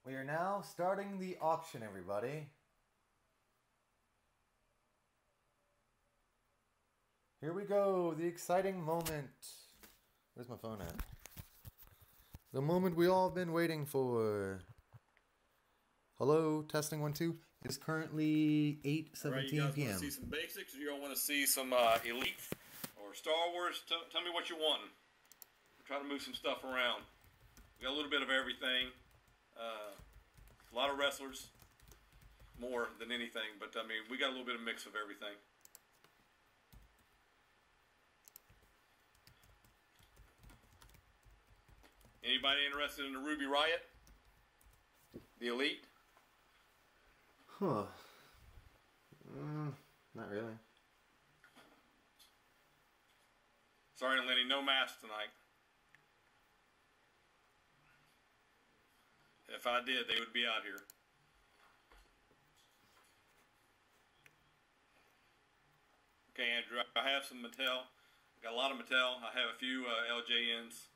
We are now starting the auction, everybody. Here we go, the exciting moment. Where's my phone at? The moment we all have been waiting for. Hello, testing 1 2. It's currently 8:17 Right, you guys p.m. want to see some basics, or you all want to see some Elite or Star Wars? Tell me what you want. We're trying to move some stuff around. We got a little bit of everything. A lot of wrestlers, more than anything, but I mean, we got a little bit of mix of everything. Anybody interested in the Ruby Riot? The Elite? Huh. Not really. Sorry, Lenny, no mask tonight. If I did, they would be out here. Okay, Andrew, I have some Mattel. I got a lot of Mattel. I have a few LJNs,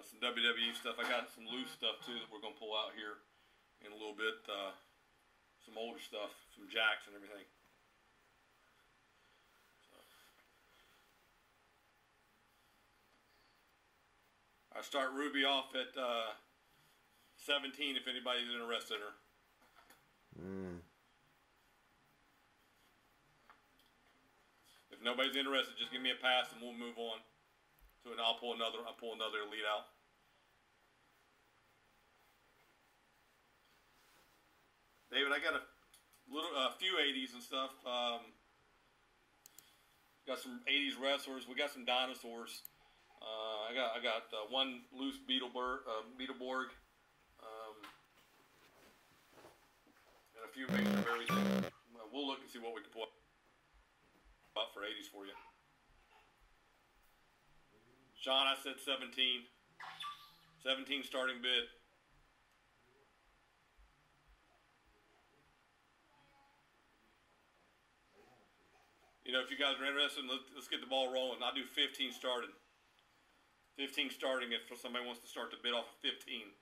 some WWE stuff. I got some loose stuff too that we're going to pull out here in a little bit. Some older stuff, some jacks and everything. I start Ruby off at 17 if anybody's interested in her. If nobody's interested, just give me a pass and we'll move on to it. I'll pull another Elite out. David, I got a few 80s and stuff. Got some 80s wrestlers. We got some dinosaurs. I got one loose Beetleborg. And a few mixture of everything. We'll look and see what we can pull out for 80s for you. Sean, I said 17. 17 starting bid. You know, if you guys are interested, let's get the ball rolling. I'll do 15 starting. 15 starting if somebody wants to start the bid off of 15.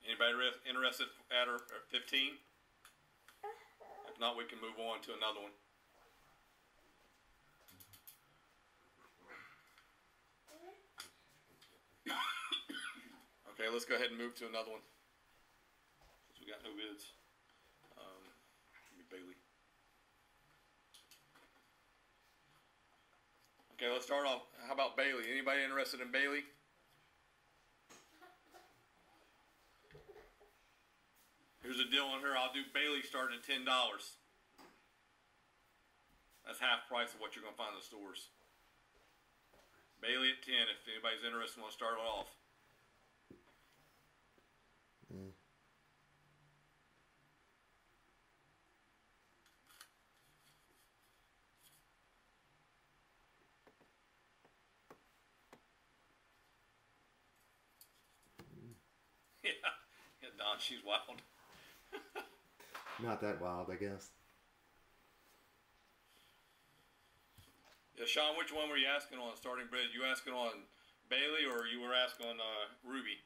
Anybody interested at her at 15? If not, we can move on to another one. Okay, let's go ahead and move to another one. Since we got no bids. Give me Bailey. Okay, let's start off. How about Bailey? Anybody interested in Bailey? Here's a deal on her. I'll do Bailey starting at $10. That's half price of what you're going to find in the stores. Bailey at 10 if anybody's interested and want to start it off. Yeah, Don, she's wild. Not that wild, I guess. Yeah, Sean, which one were you asking on starting bid? You asking on Bailey or you were asking on Ruby?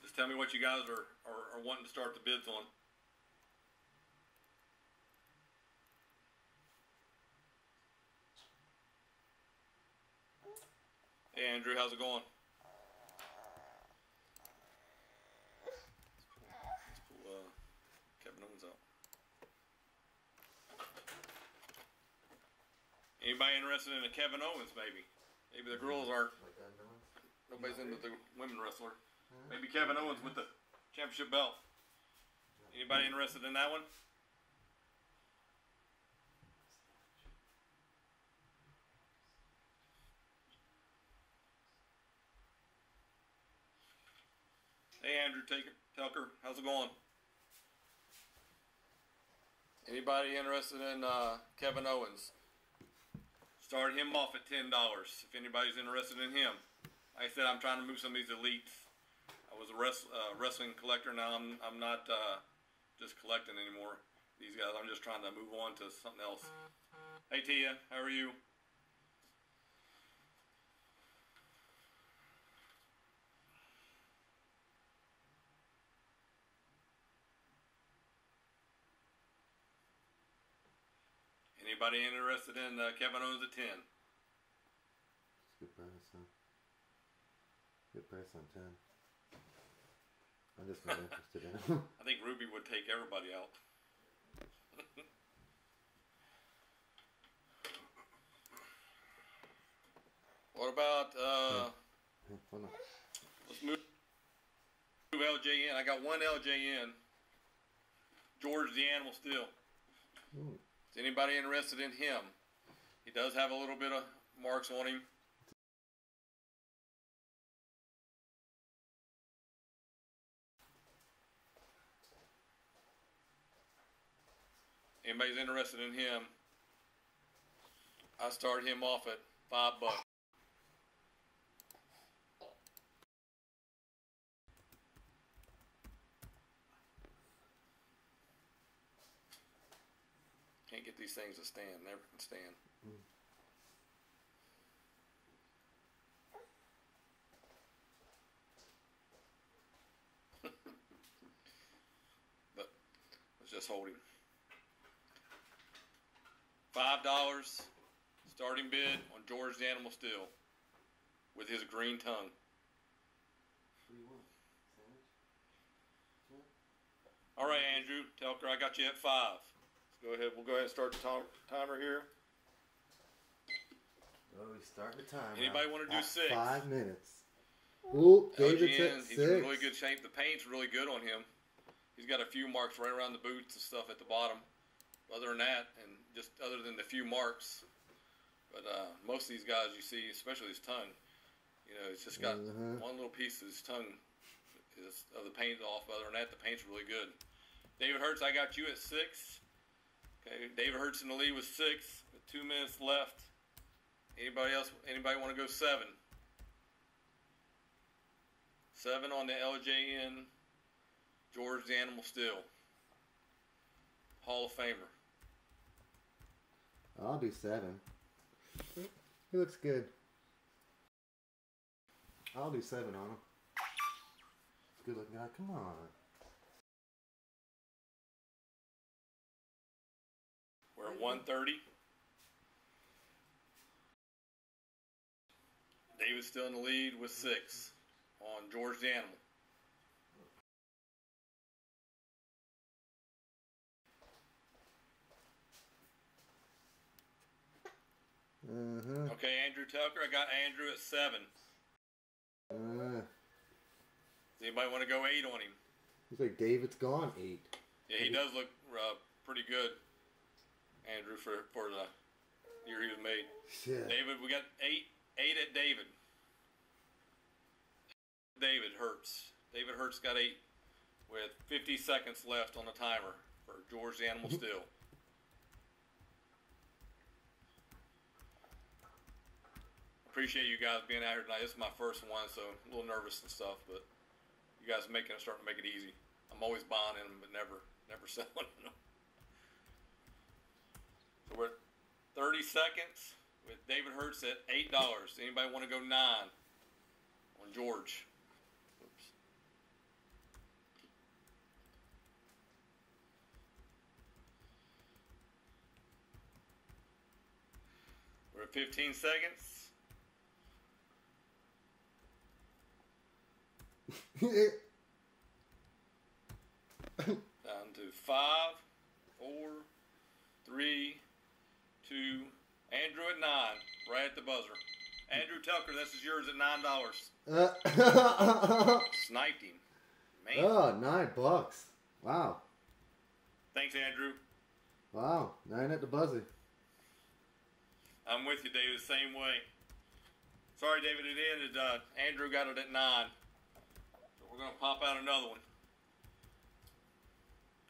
Just tell me what you guys are wanting to start the bids on. Hey Andrew, how's it going? Let's pull Kevin Owens out. Anybody interested in a Kevin Owens, maybe? Maybe the girls aren't. Nobody's into the women wrestler. Maybe Kevin Owens with the championship belt. Anybody interested in that one? Hey Andrew Tucker, how's it going? Anybody interested in Kevin Owens? Start him off at $10 if anybody's interested in him. like I said, I'm trying to move some of these elites. I was a wrestling collector. Now I'm not just collecting anymore. These guys, I'm just trying to move on to something else. Hey Tia, how are you? Anybody interested in Kevin Owens at 10? It's a good price, huh? Good price on 10. I'm just not interested in it. I think Ruby would take everybody out. What about let's move LJN. I got one LJN. George the Animal Steel. Ooh. Is anybody interested in him? He does have a little bit of marks on him. Anybody's interested in him? I start him off at $5. Can't get these things to stand. Never can stand. But let's just hold him. $5 starting bid on George the Animal Steel with his green tongue. What do you want? Sandwich? All right, Andrew Telker, I got you at 5. Let's go ahead. We'll go ahead and start the timer here. Oh, we start the time. Anybody want to do 6? 5 minutes. Ooh, David's LGN, at 6. he's in really good shape. The paint's really good on him. He's got a few marks right around the boots and stuff at the bottom. Other than that, and just other than the few marks, but most of these guys you see, especially his tongue, you know, it's just got one little piece of his tongue of the paint off. Other than that, the paint's really good. David Hertz, I got you at 6. Okay, David Hertz in the lead with 6 with 2 minutes left. Anybody else? Anybody want to go 7? 7 on the LJN. George the Animal Steel, Hall of Famer. I'll do 7. He looks good. I'll do 7 on him. Good looking guy. Come on. We're at 130. David's still in the lead with 6 on George the Animal. Okay, Andrew Tucker, I got Andrew at 7. Does anybody want to go 8 on him? Looks like David's gone 8. Yeah, he does look pretty good, Andrew, for the year he was made. Shit. David, we got 8 at David. David Hertz. David Hertz got 8 with 50 seconds left on the timer for George the Animal Steel. Appreciate you guys being out here tonight. This is my first one, so I'm a little nervous and stuff, but you guys are starting to make it easy. I'm always buying in them, but never selling them. So we're at 30 seconds with David Hertz at $8. Anybody want to go 9 on George? Oops. We're at 15 seconds. Down to 5, 4, 3, 2. Andrew at 9, right at the buzzer. Andrew Tucker, this is yours at $9. Sniped him. Man. Oh, $9. Wow. Thanks, Andrew. Wow, 9 at the buzzer. I'm with you, David, the same way. Sorry, David, it ended. Andrew got it at 9. So we're going to pop out another one.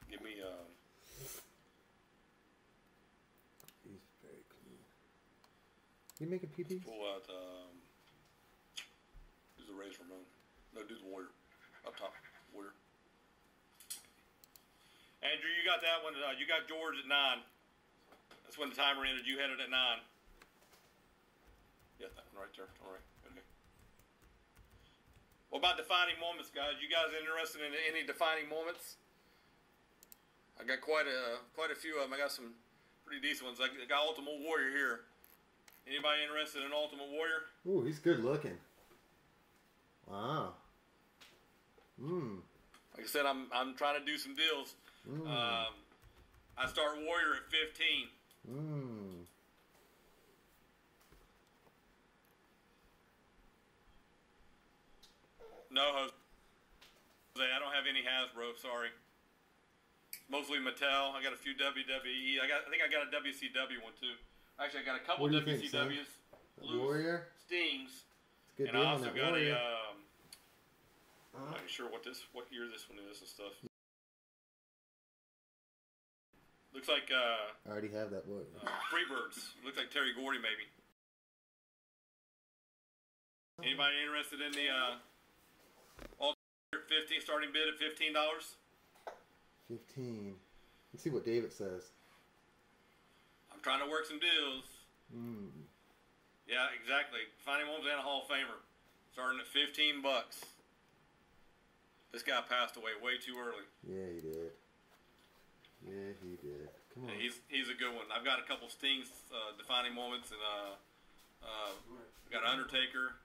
Give me, He's very clean. You making PPs? pull out, the Razor Ramon. No, do the Warrior. Up top, Warrior. Andrew, you got that one. You got George at 9. That's when the timer ended. You had it at 9. Yeah, that one right there. All right. Okay. What about defining moments, guys? You guys interested in any defining moments? I got quite a few of them. I got some pretty decent ones. I got Ultimate Warrior here. Anybody interested in Ultimate Warrior? Ooh, he's good looking. Wow. Like I said, I'm trying to do some deals. I start Warrior at 15. No, Jose, I don't have any Hasbro. Sorry. Mostly Mattel. I got a few WWE. I think I got a WCW one too. Actually, I got a couple WCWs. Warrior Stings. Good And deal I on also that got Warrior. I'm not even sure what year this one is and stuff. Looks like I already have that Warrior. Freebirds. Looks like Terry Gordy maybe. Anybody interested in the all 15 starting bid at $15? 15. Let's see what David says. I'm trying to work some deals. Yeah, exactly. Defining moments and a Hall of Famer. Starting at $15. This guy passed away way too early. Yeah, he did. Yeah, he did. Come on. And he's a good one. I've got a couple Stings defining moments, and I got Undertaker,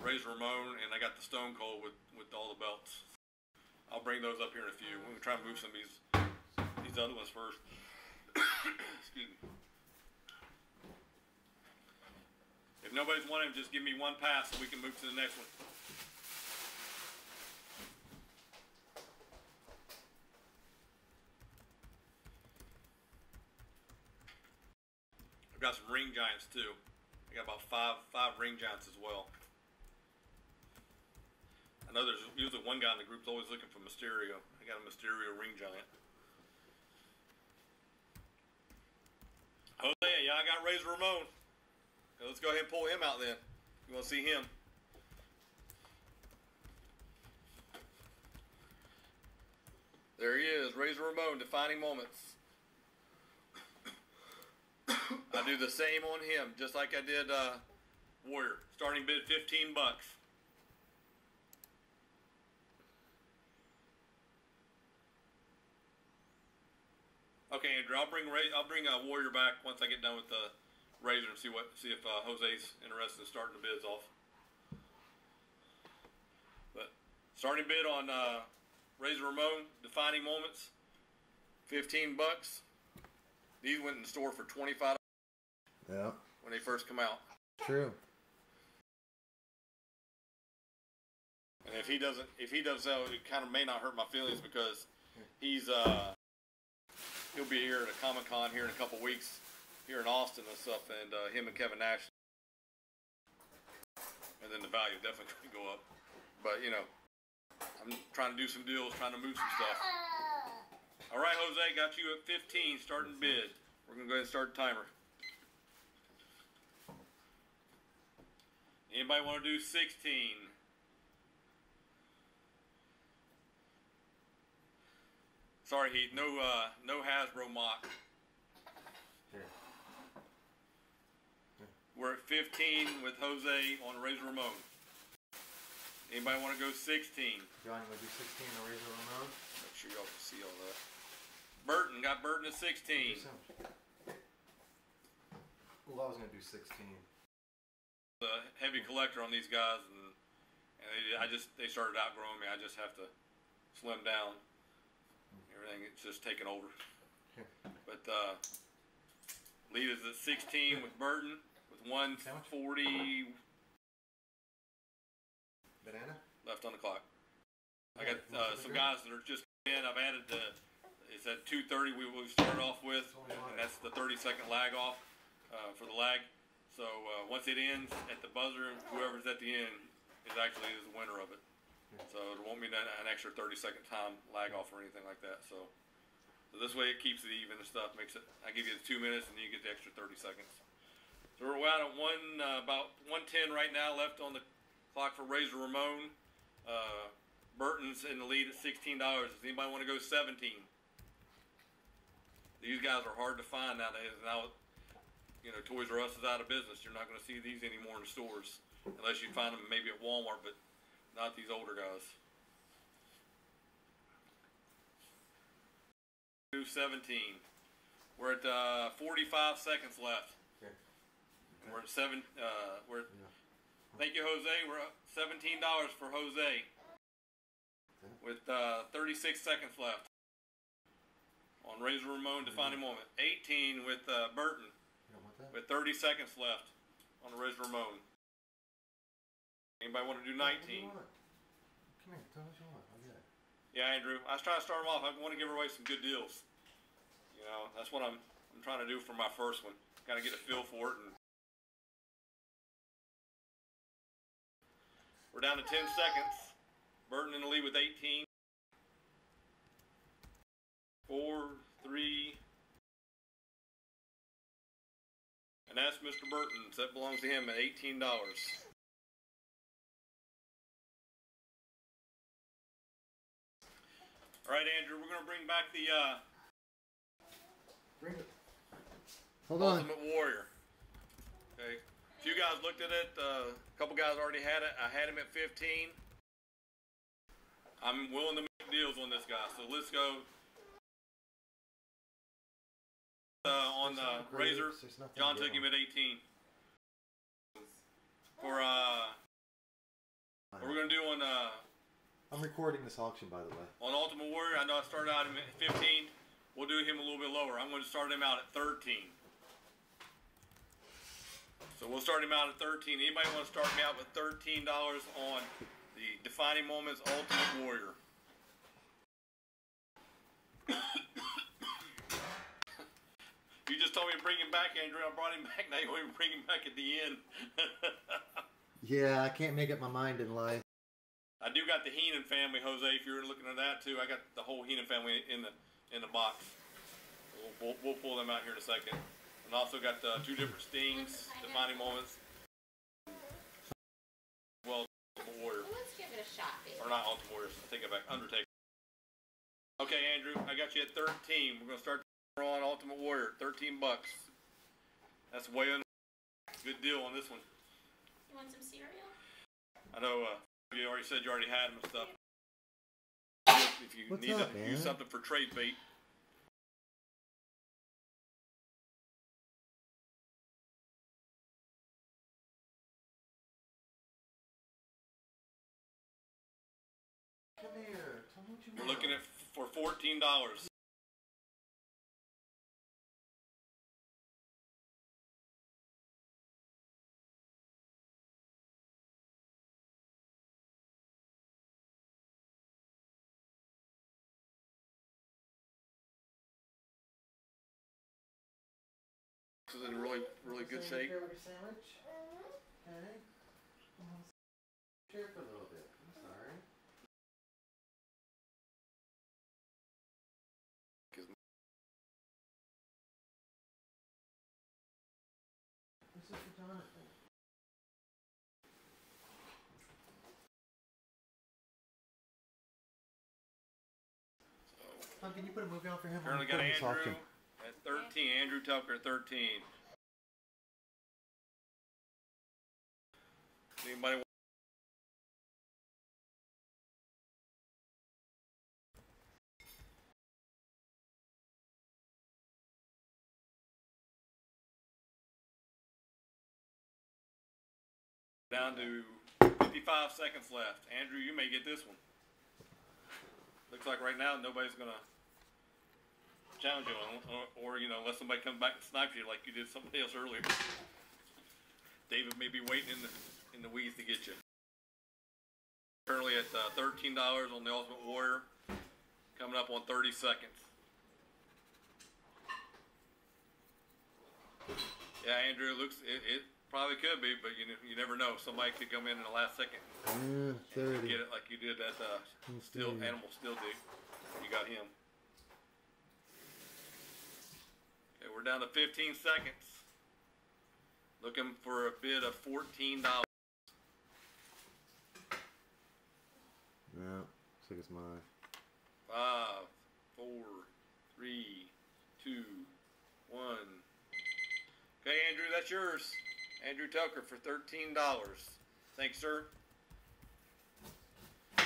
Razor Ramon, and I got the Stone Cold with all the belts. I'll bring those up here in a few. We're gonna try and move some of these other ones first. Excuse me. If nobody's wanting, just give me one pass so we can move to the next one. I've got some ring giants too. I got about five ring giants as well. I know there's usually one guy in the group's always looking for Mysterio. I got a Mysterio ring giant. Jose, yeah, I got Razor Ramon. Okay, let's go ahead and pull him out then. You want to see him? There he is, Razor Ramon, defining moments. I do the same on him, just like I did Warrior. Starting bid $15. Okay, Andrew, I'll bring Warrior back once I get done with the Razor and see if Jose's interested in starting the bids off. But starting bid on Razor Ramon, defining moments, $15. These went in the store for $25. Yeah. When they first come out. True. And if he doesn't sell, it kind of may not hurt my feelings because he'll be here at a Comic-Con here in a couple weeks here in Austin and stuff, and him and Kevin Nash. And then the value definitely could go up. But you know, I'm trying to do some deals, trying to move some stuff. All right, Jose, got you at 15, starting bid. We're gonna go ahead and start the timer. Anybody want to do 16? Sorry, Heath. No Hasbro mock. Here. We're at 15 with Jose on Razor Ramon. Anybody want to go 16? John, you want to do 16 on Razor Ramon? Make sure y'all can see all that. Burton got Burton at 16. Well, I was going to do 16. The heavy collector on these guys, and they started outgrowing me. I just have to slim down. Everything it's just taking over. But lead is at 16 with Burton with 140 Banana left on the clock. I got some guys that are just in. I've added it's at 2:30 we started off with, and that's the 30-second lag off for the lag. So once it ends at the buzzer, whoever's at the end is the winner of it. So there won't be an extra 30-second time lag off or anything like that. So this way it keeps it even and stuff. Makes it. I give you the 2 minutes and you get the extra 30 seconds. So we're out at about 110 right now left on the Clock for Razor Ramon. Burton's in the lead at $16. Does anybody want to go 17? These guys are hard to find nowadays. Now, you know, Toys R Us is out of business. You're not going to see these anymore in stores unless you find them maybe at Walmart, but not these older guys. 17. We're at 45 seconds left. Okay. We're at Thank you, Jose. We're up $17 for Jose. With 36 seconds left. On Razor Ramon, defining moment. 18 with Burton. You don't want that? With 30 seconds left on the Razor Ramon. Anybody want to do 19? What do you want? Come here, tell me what you want. I'll get it. Yeah, Andrew. I was trying to start them off. I want to give away some good deals. You know, that's what I'm trying to do for my first one. Got to get a feel for it. And we're down to 10 seconds. Burton in the lead with 18. 4, 3. And that's Mr. Burton's. That belongs to him at $18. All right, Andrew, we're going to bring back the Bring it. Hold on. Ultimate Warrior. Okay. A few guys looked at it. A couple guys already had it. I had him at 15. I'm willing to make deals on this guy. So let's go. On Razor, John took him at 18. For what we're going to do on I'm recording this auction, by the way. on Ultimate Warrior, I know I started out at 15. We'll do him a little bit lower. I'm going to start him out at 13. So we'll start him out at 13. Anybody want to start me out with $13 on the Defining Moments Ultimate Warrior? You just told me to bring him back, Andrew. I brought him back. Now you want me to bring him back at the end. Yeah, I can't make up my mind in life. I do got the Heenan family, Jose. If you're looking at that too, I got the whole Heenan family in the box. We'll pull them out here in a second. And also got two different Stings, Defining Moments. Well, Ultimate Warrior. Well, let's give it a shot, baby. Or not Ultimate Warrior. Take it back. Undertaker. Okay, Andrew. I got you at 13. We're gonna start on Ultimate Warrior. $13. That's way under. Good deal on this one. You want some cereal? I know you already said you already had them and stuff. If you What's need up, to man? use something for trade bait. Come here. Tell me what you We're want. looking at for $14. This is in really good shape. Favorite sandwich? Okay. Share for a little bit. I'm sorry. This is for Jonathan. Tom, can you put a movie on for him? Currently got Andrew at 13. Andrew Tucker at 13. Anybody want down to 55 seconds left. Andrew, you may get this one. Looks like right now nobody's gonna challenge you on, or you know, unless somebody comes back and snipes you like you did somebody else earlier. David may be waiting in the weeds to get you. Currently at $13 on the Ultimate Warrior, coming up on 30 seconds. Yeah, Andrew, it probably could be, but you never know. Somebody could come in the last second Yeah, 30. and get it like you did at Animal Steel Dig. You got him. Okay, we're down to 15 seconds. Looking for a bid of $14. as mine. 5, 4, 3, 2, 1. Okay, Andrew, that's yours. Andrew Tucker for $13. Thanks, sir. Oh,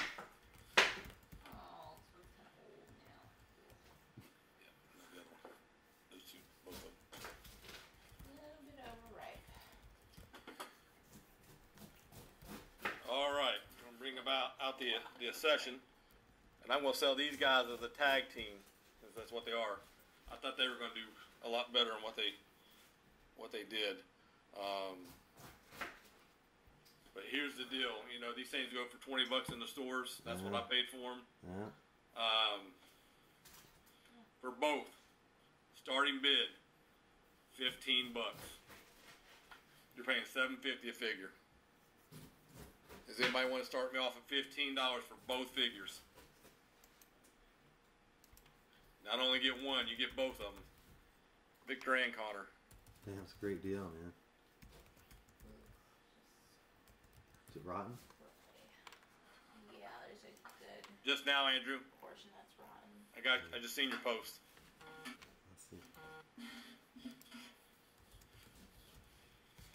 this one's kind of old now. Yeah, no, the other one. Those two, both of them. A little bit overripe. All right, I'm gonna bring out the accession, and I'm gonna sell these guys as a tag team, because that's what they are. I thought they were gonna do a lot better than what they did. But here's the deal, you know, these things go for $20 in the stores. That's what I paid for them. Yeah. For both, starting bid, $15. You're paying $7.50 a figure. Does anybody want to start me off at $15 for both figures? Not only get one, you get both of them. Victor and Connor. Damn, it's a great deal, man. Is it rotten? Yeah, there's a good Just now, Andrew. portion that's rotten. I just seen your post. Let's see.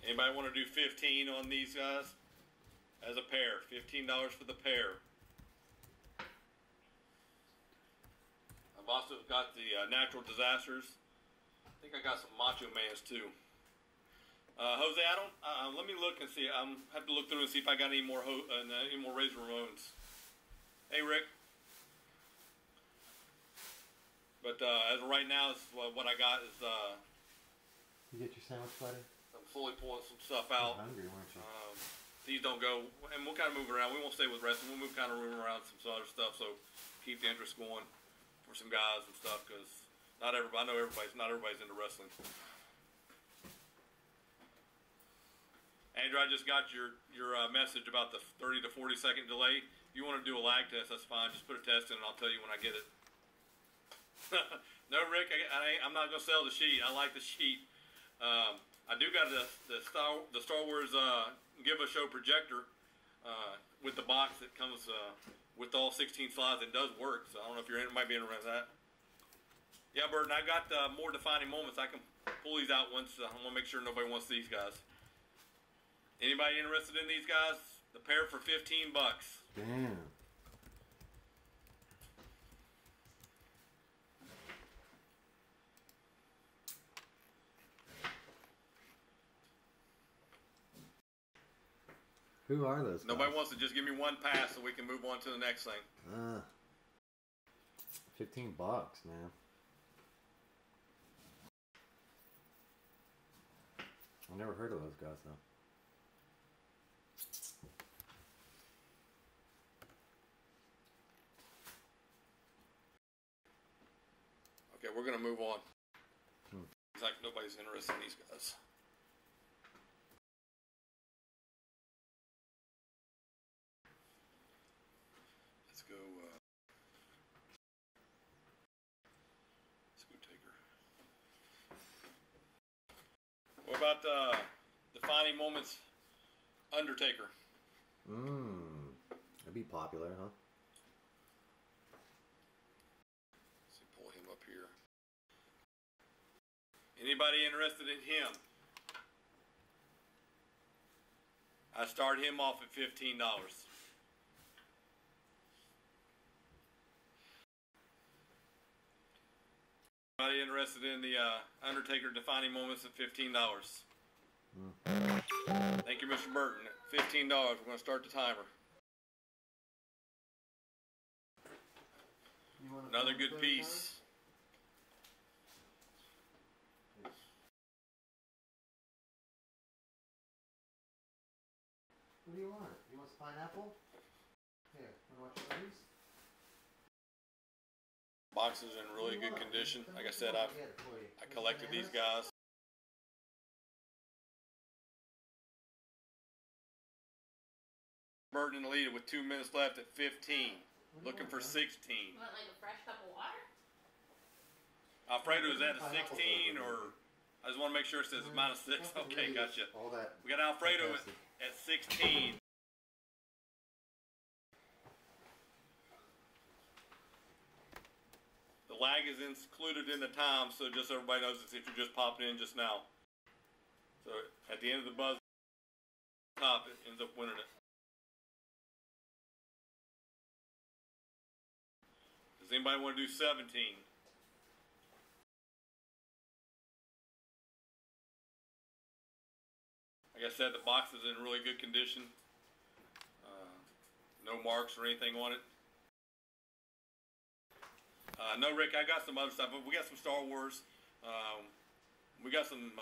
Anybody want to do 15 on these guys? As a pair, $15 for the pair. I've also got the natural disasters. I think I got some Macho Mans too. Jose, I don't. Let me look and see. I have to look through and see if I got any more Razor Ramones. Hey, Rick. But as of right now, what I got is You get your sandwich, buddy? I'm slowly pulling some stuff out. You're hungry, weren't you? These don't go, and we'll kind of move around. We won't stay with wrestling. We'll move kind of around some other stuff. So keep the interest going for some guys and stuff, because not everybody. I know not everybody's into wrestling. Andrew, I just got your message about the 30 to 40 second delay. If you want to do a lag test, that's fine. Just put a test in, and I'll tell you when I get it. No, Rick, I'm not gonna sell the sheet. I like the sheet. I do got the Star Wars Give a Show projector with the box that comes with all 16 slides. It does work, so I don't know if might be interested in that. Yeah, Burton, I got more defining moments. I can pull these out once. I want to make sure nobody wants these guys. Anybody interested in these guys? The pair for $15. Damn. Who are those guys? Nobody wants to just give me one pass so we can move on to the next thing. $15, man. I've never heard of those guys though. Okay, we're gonna move on. It's like nobody's interested in these guys. Let's go Taker. What about defining moments, Undertaker? That'd be popular, huh? Let's see, pull him up here. Anybody interested in him? I start him off at $15. Anybody interested in the Undertaker defining moments at $15? Thank you, Mr. Burton. At $15, we're going to start the timer. Another good piece. What do you want? You want some pineapple? Here, want to watch these? Box is in really good condition. Like I said, I collected these guys. Burton in the lead with 2 minutes left at 15. Looking for 16. You want like a fresh cup of water? Alfredo is at a 16, or I just want to make sure it says -6. Okay, gotcha. All that. We got Alfredo at 16. lag is included in the time, so just so everybody knows if you're just popping in just now. So at the end of the buzz, top it ends up winning it. Does anybody want to do 17? Like I said, the box is in really good condition. No marks or anything on it. No, Rick, I got some other stuff, but we got some Star Wars. We got some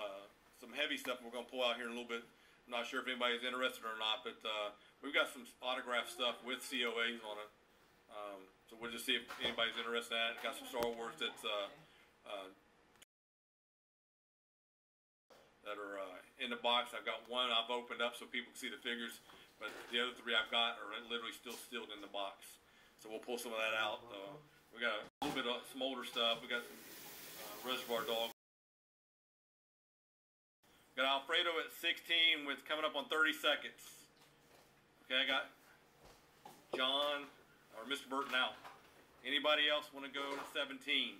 heavy stuff we're going to pull out here in a little bit. I'm not sure if anybody's interested or not, but we've got some autograph stuff with COAs on it. So we'll just see if anybody's interested in that. Got some Star Wars that are in the box. I've got one I've opened up so people can see the figures, but the other three I've got are literally still sealed in the box. So we'll pull some of that out. We got a little bit of some older stuff. We got some Reservoir Dogs. Got Alfredo at 16 with coming up on 30 seconds. Okay, I got John or Mr. Burton out. Anybody else want to go to 17?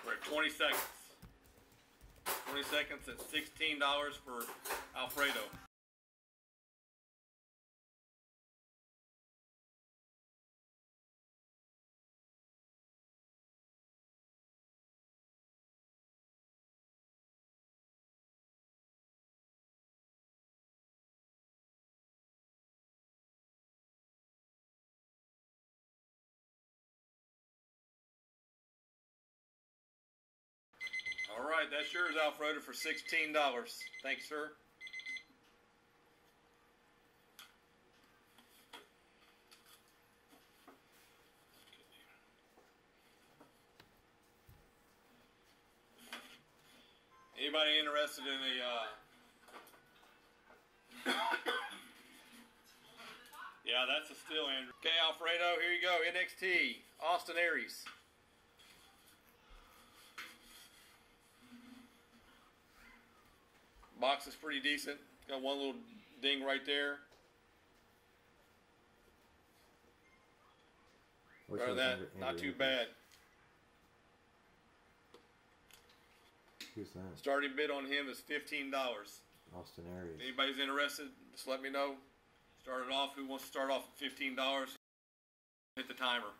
We're at 20 seconds. 20 seconds at $16 for Alfredo. All right, that's yours, Alfredo, for $16. Thanks, sir. Anybody interested in a yeah, that's a steal, Andrew. Okay, Alfredo, here you go. NXT, Austin Aries. Box is pretty decent. Got one little ding right there. Other than that, not too bad. Who's that? Starting bid on him is $15. Austin Aries. If anybody's interested, just let me know. Start it off. Who wants to start off at $15? Hit the timer.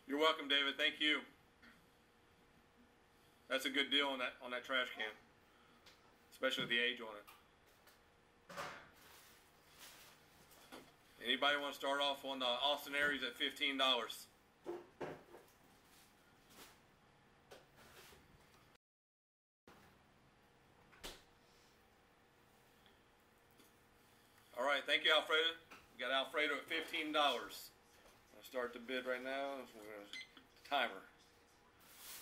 You're welcome, David. Thank you. That's a good deal on that trash can, especially with the age on it. Anybody want to start off on the Austin Aries at $15? All right, thank you, Alfredo. We got Alfredo at $15. I'll start the bid right now. We're going to timer.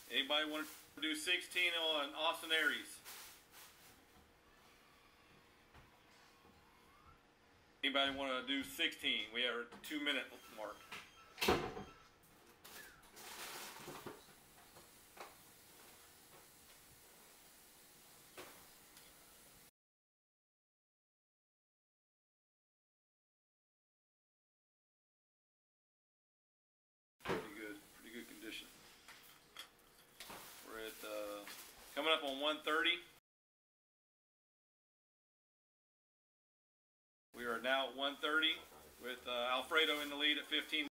Anybody want to do 16 on Austin Aries? Anybody want to do 16? We are at the 2-minute mark. Pretty good condition. We're at coming up on 1:30. We are now at 1:30 with Alfredo in the lead at 15.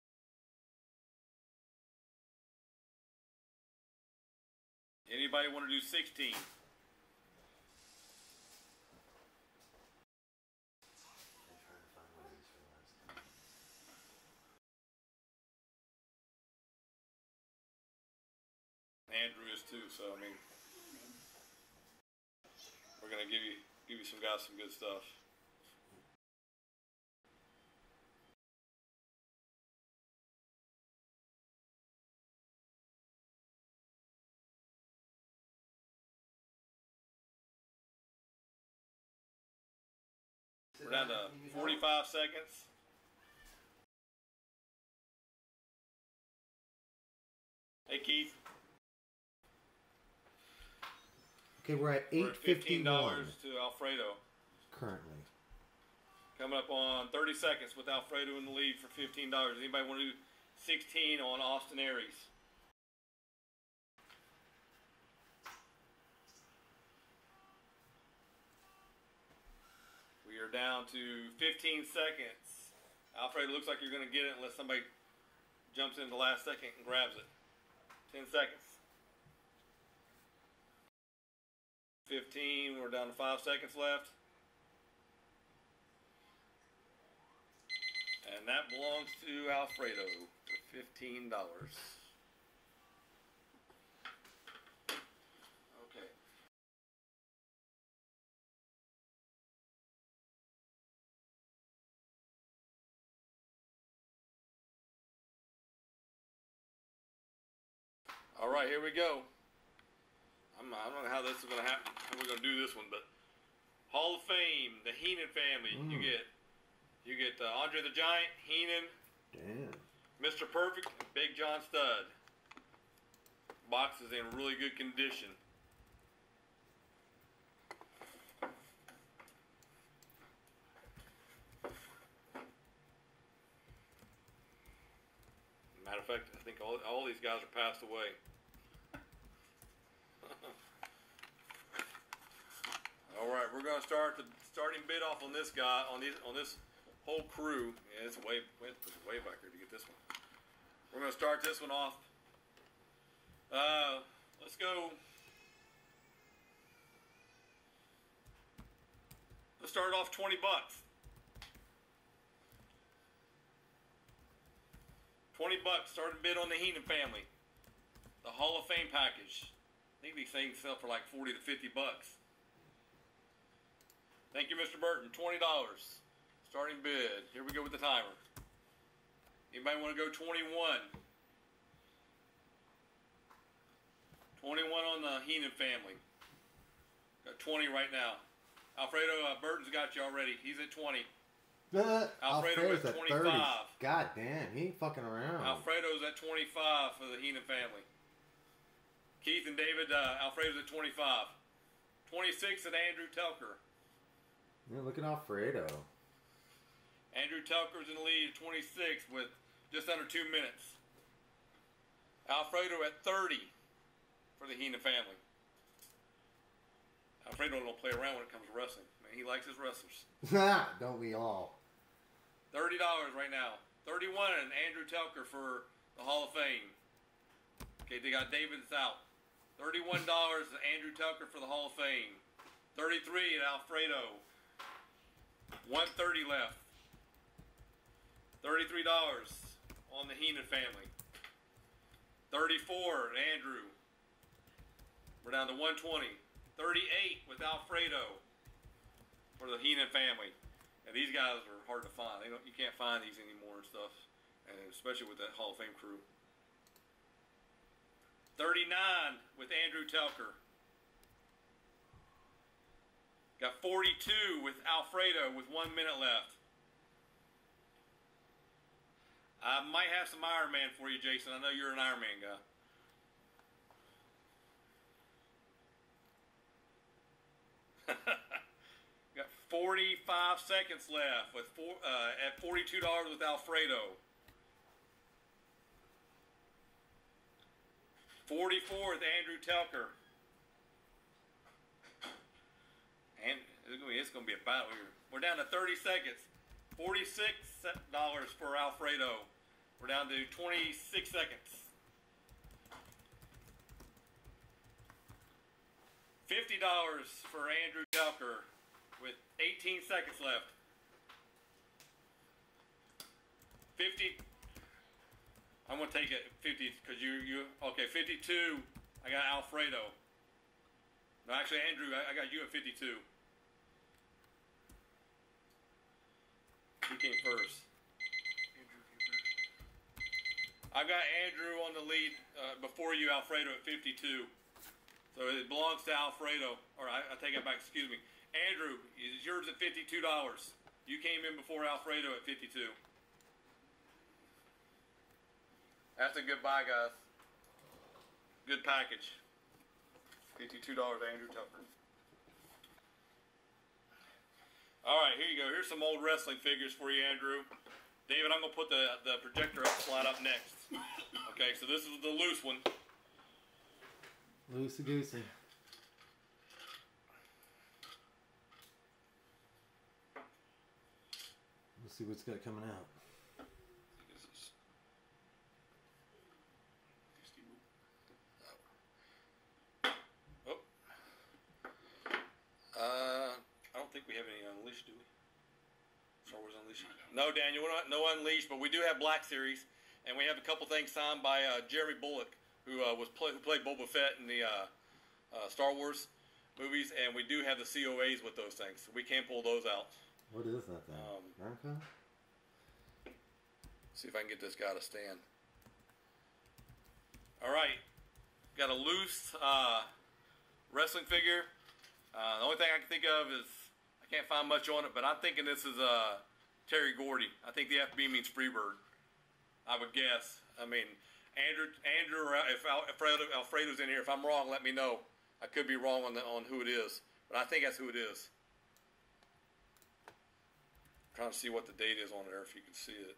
Anybody want to do 16? Andrew is too, so I mean, we're gonna give you some guys some good stuff. We're down to 45 seconds. Hey, Keith. Okay, we're at $15 $8.51 to Alfredo. currently. Coming up on 30 seconds with Alfredo in the lead for $15. Anybody want to do 16 on Austin Aries? We are down to 15 seconds. Alfredo, looks like you're going to get it unless somebody jumps in the last second and grabs it. 10 seconds. 15, we're down to 5 seconds left. And that belongs to Alfredo for $15. Okay. All right, here we go. I don't know how this is going to happen. How we're going to do this one, but Hall of Fame, the Heenan family. You get Andre the Giant, Heenan, Damn. Mr. Perfect, and Big John Studd. Box is in really good condition. Matter of fact, I think all these guys are passed away. All right, we're going to start the starting bid off on this guy, on this whole crew. Yeah, it's way back here to get this one. We're going to start this one off. Let's go. Let's start off $20. $20 starting bid on the Heenan family. The Hall of Fame package. I think these things sell for like $40 to $50. Thank you, Mr. Burton. $20. Starting bid. Here we go with the timer. Anybody want to go 21? 21 on the Heenan family. Got 20 right now. Alfredo Burton's got you already. He's at 20. Alfredo's at 25. 30. God damn, he ain't fucking around. Alfredo's at 25 for the Heenan family. Keith and David, Alfredo's at 25. 26 at Andrew Telker. Yeah, look at Alfredo. Andrew Telker's in the lead at 26 with just under 2 minutes. Alfredo at 30 for the Heenan family. Alfredo don't play around when it comes to wrestling. Man, he likes his wrestlers. Don't we all? $30 right now. 31 and Andrew Telker for the Hall of Fame. Okay, they got David's out. $31 to Andrew Telker for the Hall of Fame. 33 at Alfredo. 130 left. $33 on the Heenan family. 34 at Andrew. We're down to 120. 38 with Alfredo for the Heenan family. And these guys are hard to find. You can't find these anymore and stuff, and especially with that Hall of Fame crew. 39 with Andrew Telker. Got 42 with Alfredo with 1 minute left. I might have some Iron Man for you, Jason. I know you're an Iron Man guy. Got 45 seconds left with at $42 with Alfredo. 44 with Andrew Telker. And it's gonna be a battle here. We're down to 30 seconds. $46 for Alfredo. We're down to 26 seconds. $50 for Andrew Telker with 18 seconds left. 50. I'm gonna take it 50 because you okay. 52. I got Alfredo. No, actually, Andrew, I got you at 52. He came first. I've got Andrew on the lead before you, Alfredo, at 52. So it belongs to Alfredo. Or I take it back, excuse me. Andrew, is yours at $52. You came in before Alfredo at 52. That's a good buy, guys. Good package. $52 Andrew Telker. All right, here you go. Here's some old wrestling figures for you, Andrew. David, I'm going to put the projector up, slide up next. Okay, so this is the loose one. Loosey goosey. Let's see what's got coming out. I don't think we have any Unleashed, do we? Star Wars Unleashed? No, Daniel, no Unleashed, but we do have Black Series, and we have a couple things signed by Jeremy Bullock, who played Boba Fett in the Star Wars movies, and we do have the COAs with those things. So we can't pull those out. What is that thing? America? See if I can get this guy to stand. All right, got a loose wrestling figure. The only thing I can think of is I can't find much on it, but I'm thinking this is Terry Gordy. I think the FB means Freebird. I would guess. I mean, Andrew, or if Alfredo's in here, if I'm wrong, let me know. I could be wrong on who it is, but I think that's who it is. I'm trying to see what the date is on there, if you can see it.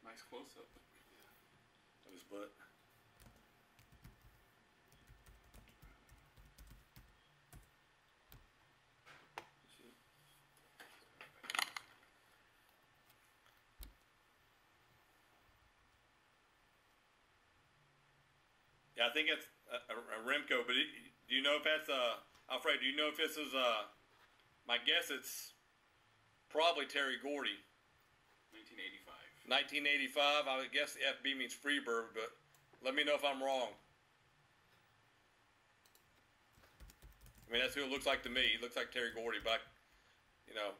Nice close up. Of his butt. Yeah, I think it's a Remco, but do you know if that's Alfred? Do you know if this is my guess? It's probably Terry Gordy. 1985. 1985. I would guess the FB means Freebird, but let me know if I'm wrong. I mean, that's who it looks like to me. He looks like Terry Gordy, but you know.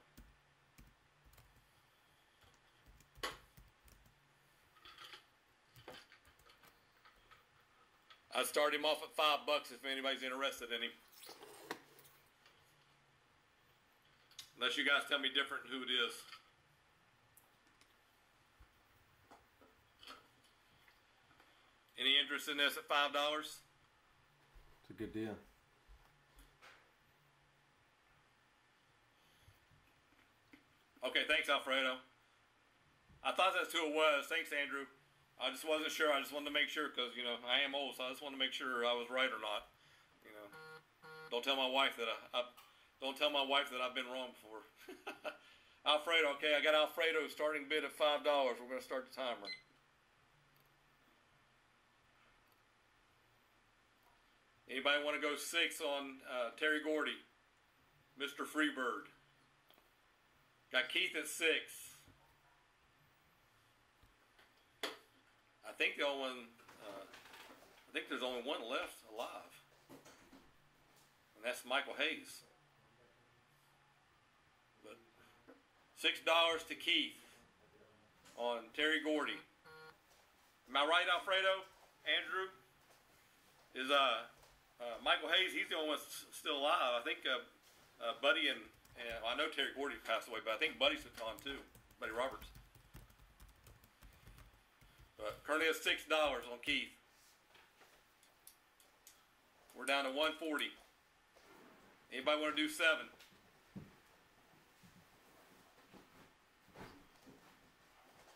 I'd start him off at $5 if anybody's interested in him. Unless you guys tell me different who it is. Any interest in this at $5? It's a good deal. Okay, thanks, Alfredo. I thought that's who it was. Thanks, Andrew. I just wasn't sure. I just wanted to make sure because, you know, I am old, so I just wanted to make sure I was right or not. You know, don't tell my wife that don't tell my wife that I've been wrong before. Alfredo, okay, I got Alfredo starting bid at $5. We're going to start the timer. Anybody want to go 6 on Terry Gordy, Mr. Freebird? Got Keith at 6. I think the only one. I think there's only one left alive, and that's Michael Hayes. But $6 to Keith on Terry Gordy. Am I right, Alfredo? Andrew? Is Michael Hayes? He's the only one still alive. I think Buddy and I know Terry Gordy passed away, but I think Buddy's on too. Buddy Roberts. But currently it's $6 on Keith. We're down to 140. Anybody want to do 7?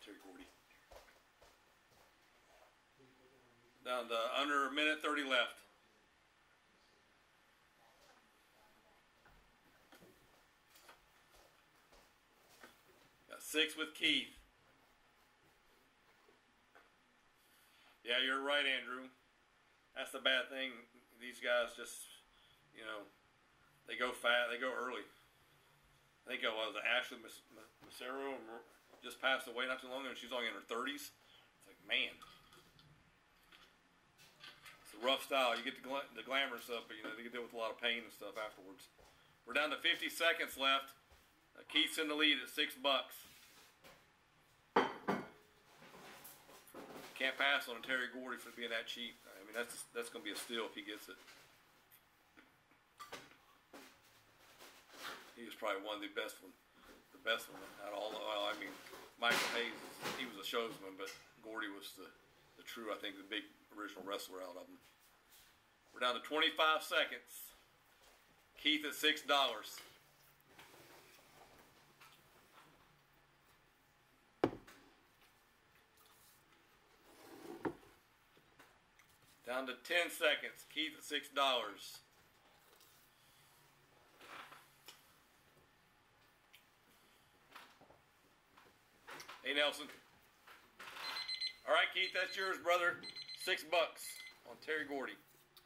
Terry Gordy. Down to under a minute 30 left. Got 6 with Keith. Yeah, you're right, Andrew. That's the bad thing. These guys just, you know, they go fast. They go early. I think it was Ashley Massaro just passed away not too long ago, and she's only in her 30s. It's like, man, it's a rough style. You get the glamour stuff, but you know they can deal with a lot of pain and stuff afterwards. We're down to 50 seconds left. Keith's in the lead at $6. Can't pass on a Terry Gordy for being that cheap. I mean, that's going to be a steal if he gets it. He was probably one of the best one out of all. Well, I mean, Michael Hayes, he was a showsman, but Gordy was the true, I think, the big original wrestler out of him. We're down to 25 seconds. Keith at $6. Down to 10 seconds. Keith at $6. Hey, Nelson. All right, Keith, that's yours, brother. $6 on Terry Gordy.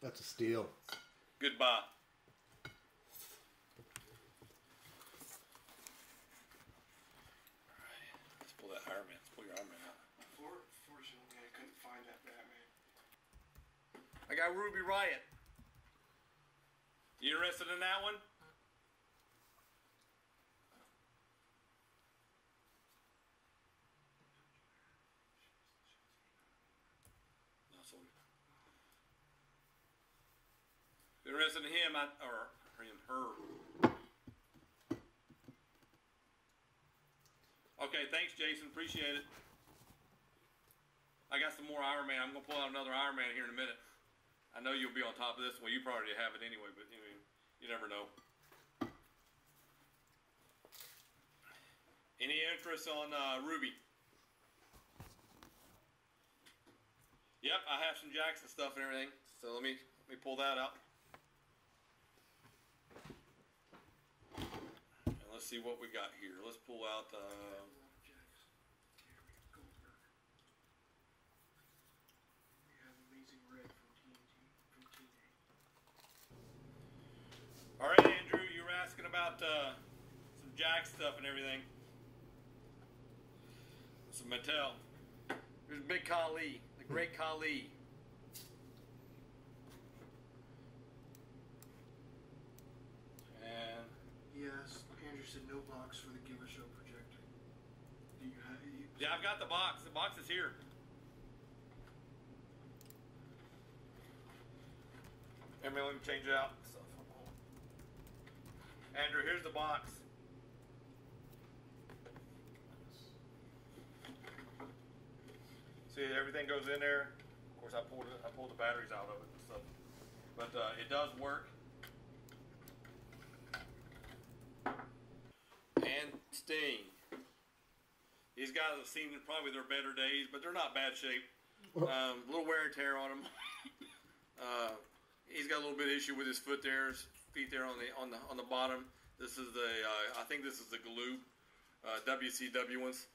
That's a steal. Goodbye. Let's pull that Iron Man. Let's pull your Iron Man out. Fortunately, I couldn't find that Batman. I got Ruby Riot. You interested in that one? No, sorry. If you're interested in him, or him, her. Okay, thanks, Jason. Appreciate it. I got some more Iron Man. I'm gonna pull out another Iron Man here in a minute. I know you'll be on top of this. Well, you probably have it anyway, but you never know. Any interest on Ruby? Yep, I have some Jackson stuff and everything. So let me pull that out. And let's see what we got here. Let's pull out. All right, Andrew, you were asking about some Jack stuff and everything. Some Mattel. Here's Big Khali, the Great Khali. And Yes, Andrew said no box for the Giver Show projector. Do you have? yeah, I've got the box. The box is here. Emily, let me change it out. Andrew, here's the box. See, everything goes in there. Of course, I pulled the batteries out of it and stuff. But it does work. And Sting. These guys have seen probably their better days, but they're not bad shape. A little wear and tear on them. He's got a little bit of issue with his foot there, his feet there on the bottom. This is the I think this is the glue WCW ones.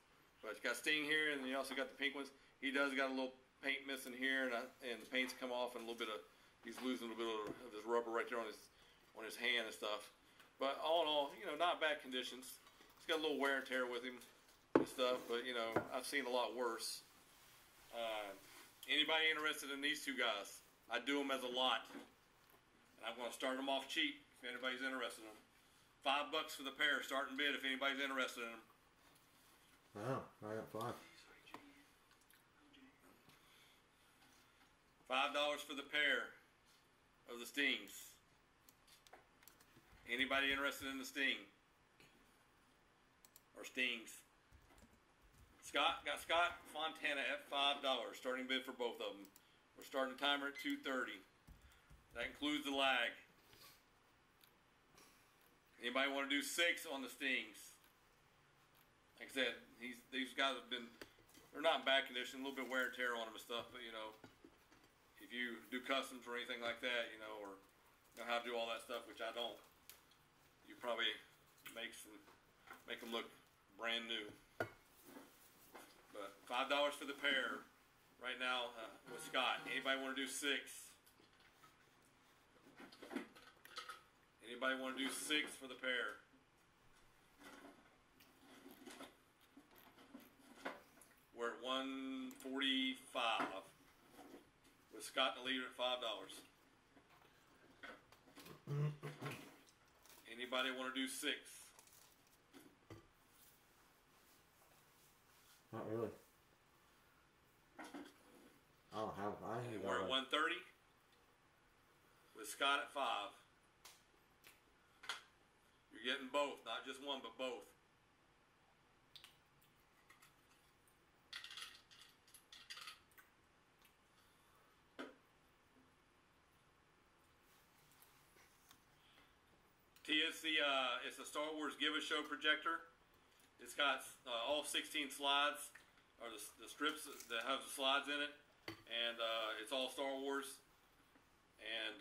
But you got Sting here, and you also got the pink ones. He does got a little paint missing here, and the paint's come off, and a little bit of he's losing a little bit of his rubber right there on his hand and stuff. But all in all, not bad conditions. He's got a little wear and tear with him and stuff, but I've seen a lot worse. Anybody interested in these two guys? I do them as a lot. And I'm going to start them off cheap if anybody's interested in them. $5 for the pair, starting bid if anybody's interested in them. Wow, I got 5. $5 for the pair of the Stings. Anybody interested in the Sting? Or Stings? Scott Fontana at $5. Starting bid for both of them. We're starting the timer at 2:30. That includes the lag. Anybody want to do 6 on the Stings? Like I said, these guys have been, they're not in bad condition, a little bit wear and tear on them and stuff, but if you do customs or anything like that, or know how to do all that stuff, which I don't, you probably make them look brand new. But $5 for the pair right now with Scott. Anybody want to do 6? Anybody want to do 6 for the pair? We're at 145 with Scott in the leader at $5. Anybody want to do 6? Not really. I don't have. And we're at 130 with Scott at 5. You're getting both, not just one, but both. T, it's the Star Wars Give a Show projector. It's got all 16 slides, or the strips that have the slides in it, and it's all Star Wars. And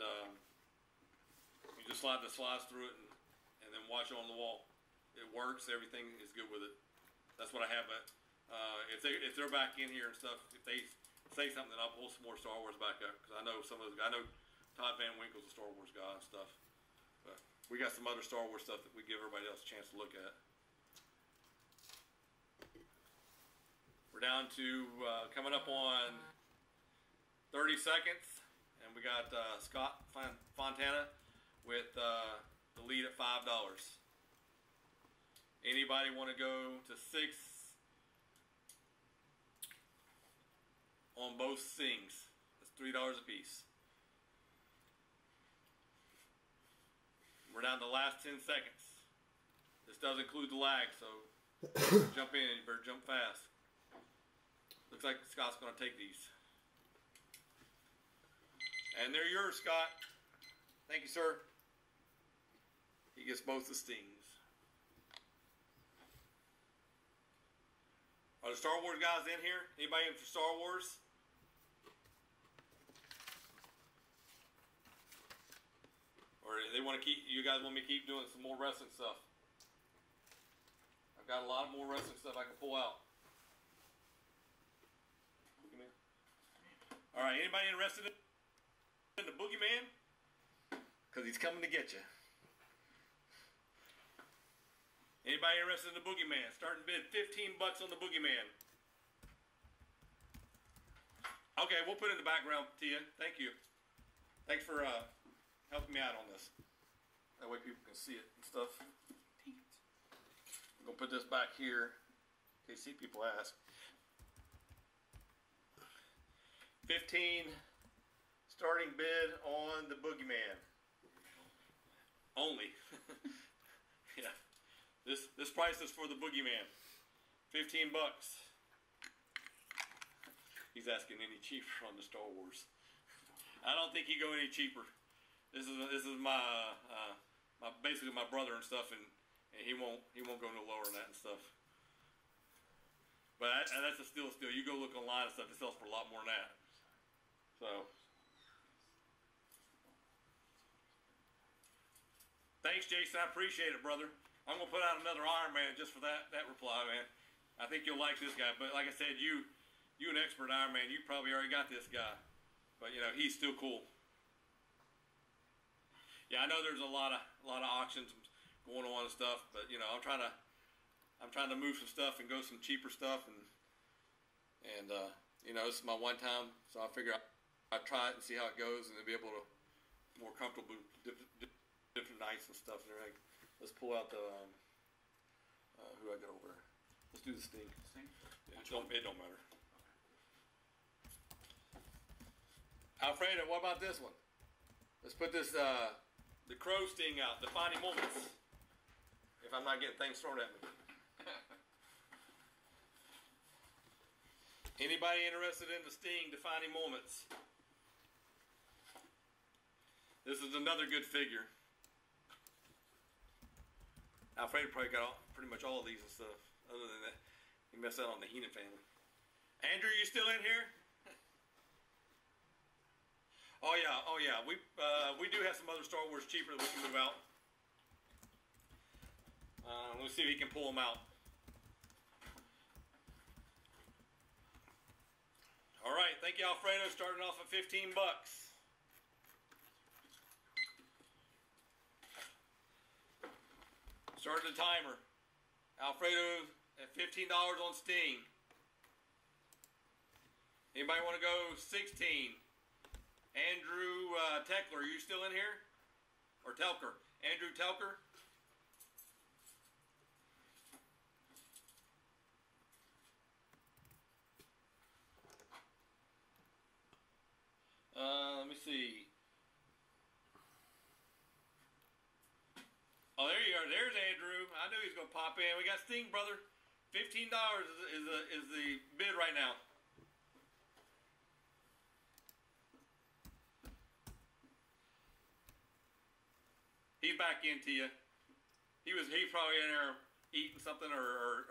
you just slide the slides through it, and then watch it on the wall. It works. Everything is good with it. That's what I have. But if they're back in here and stuff, if they say something, I'll pull some more Star Wars back up, because I know I know Todd Van Winkle's a Star Wars guy and stuff. But we got some other Star Wars stuff that we give everybody else a chance to look at. We're down to coming up on 30 seconds, and we got Scott Fontana with the lead at $5. Anybody want to go to 6 on both things? That's $3 a piece. We're down to the last 10 seconds. This does include the lag, so jump in. You better jump fast. Looks like Scott's going to take these. And they're yours, Scott. Thank you, sir. He gets both the stings. Are the Star Wars guys in here? Anybody in for Star Wars? Or they want to keep, you guys want me to keep doing some more wrestling stuff? I've got a lot more wrestling stuff I can pull out. Boogeyman. All right, anybody interested in the Boogeyman? Because he's coming to get you. Anybody interested in the Boogeyman? Starting bid $15 on the Boogeyman. Okay, we'll put it in the background, Tia. Thank you. Thanks for helping me out on this. That way people can see it and stuff. I'm gonna put this back here in case people ask. 15 starting bid on the Boogeyman. Only. Yeah. This price is for the Boogeyman. $15. He's asking any cheaper on the Star Wars. I don't think he go any cheaper. This is my basically my brother and stuff, and he won't go no lower than that and stuff. But that's a steal. You go look online and stuff, it sells for a lot more than that. So thanks, Jason. I appreciate it, brother. I'm gonna put out another Iron Man just for that reply, man. I think you'll like this guy. But like I said, you an expert Iron Man, you probably already got this guy. But you know, he's still cool. Yeah, I know there's a lot of auctions going on and stuff, but you know, I'm trying to move some stuff and go some cheaper stuff, and you know, this is my one time, so I figure I'd try it and see how it goes, and then be able to more comfortable different nights and stuff and everything. Let's pull out the who I got over there. Let's do the Sting. Yeah, it don't matter. Alfredo, what about this one? Let's put this the Crow Sting out, Defining Moments. If I'm not getting things thrown at me. Anybody interested in the Sting Defining Moments? This is another good figure. Alfredo probably got pretty much all of these and stuff. Other than that, he messed out on the Heenan family. Andrew, you still in here? Oh yeah. We do have some other Star Wars cheaper that we can move out. Let's see if he can pull them out. All right, thank you, Alfredo. Starting off at $15. Starting the timer. Alfredo at $15 on Sting. Anybody want to go 16? Andrew Teckler, are you still in here? Or Telker? Andrew Telker? Let me see. Oh, there you are. There's Andrew. I knew he was going to pop in. We got Sting, brother. $15 is the bid right now. He's back into you. He's probably in there eating something or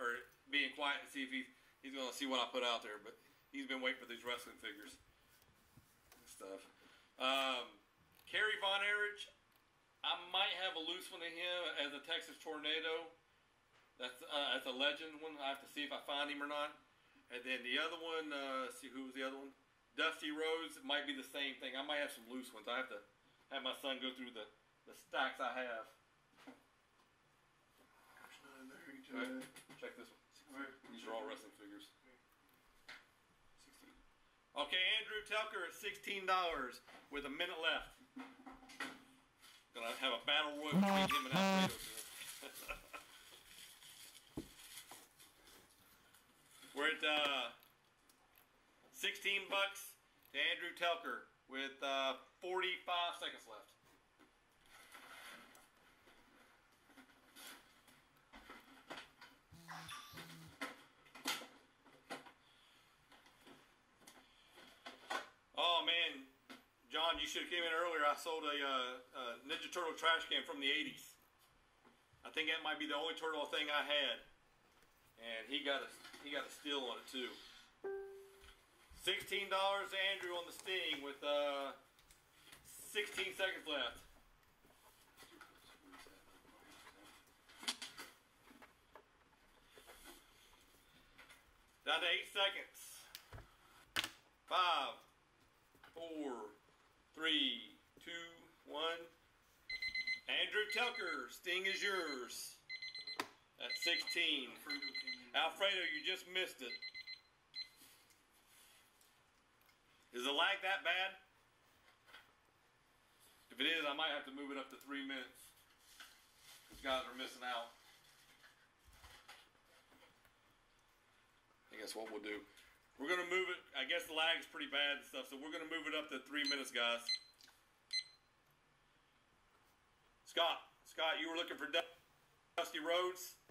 being quiet to see if he's gonna see what I put out there. But he's been waiting for these wrestling figures and stuff. Kerry Von Erich, I might have a loose one of him as a Texas Tornado. That's a legend one. I have to see if I find him or not. And then the other one, let's see, who was the other one? Dusty Rhodes. It might be the same thing. I might have some loose ones. I have to have my son go through the stacks I have. Right. Check this one. These are all wrestling figures. Okay, Andrew Telker at $16 with a minute left. Gonna have a battle royal between him and Alfredo. We're at 16 bucks to Andrew Telker with 45 seconds left. Oh man, John, you should have came in earlier. I sold a Ninja Turtle trash can from the 80s. I think that might be the only turtle thing I had, and he got a steal on it too. $16 to Andrew on the Sting with 16 seconds left. Down to 8 seconds. 5, 4, 3, 2, 1. Andrew Telker, Sting is yours. At 16. Alfredo, you just missed it. Is the lag that bad? If it is, I might have to move it up to 3 minutes. These guys are missing out. I think that's what we'll do. We're going to move it. I guess the lag is pretty bad and stuff, so we're going to move it up to 3 minutes, guys. Scott, you were looking for Dusty Rhodes.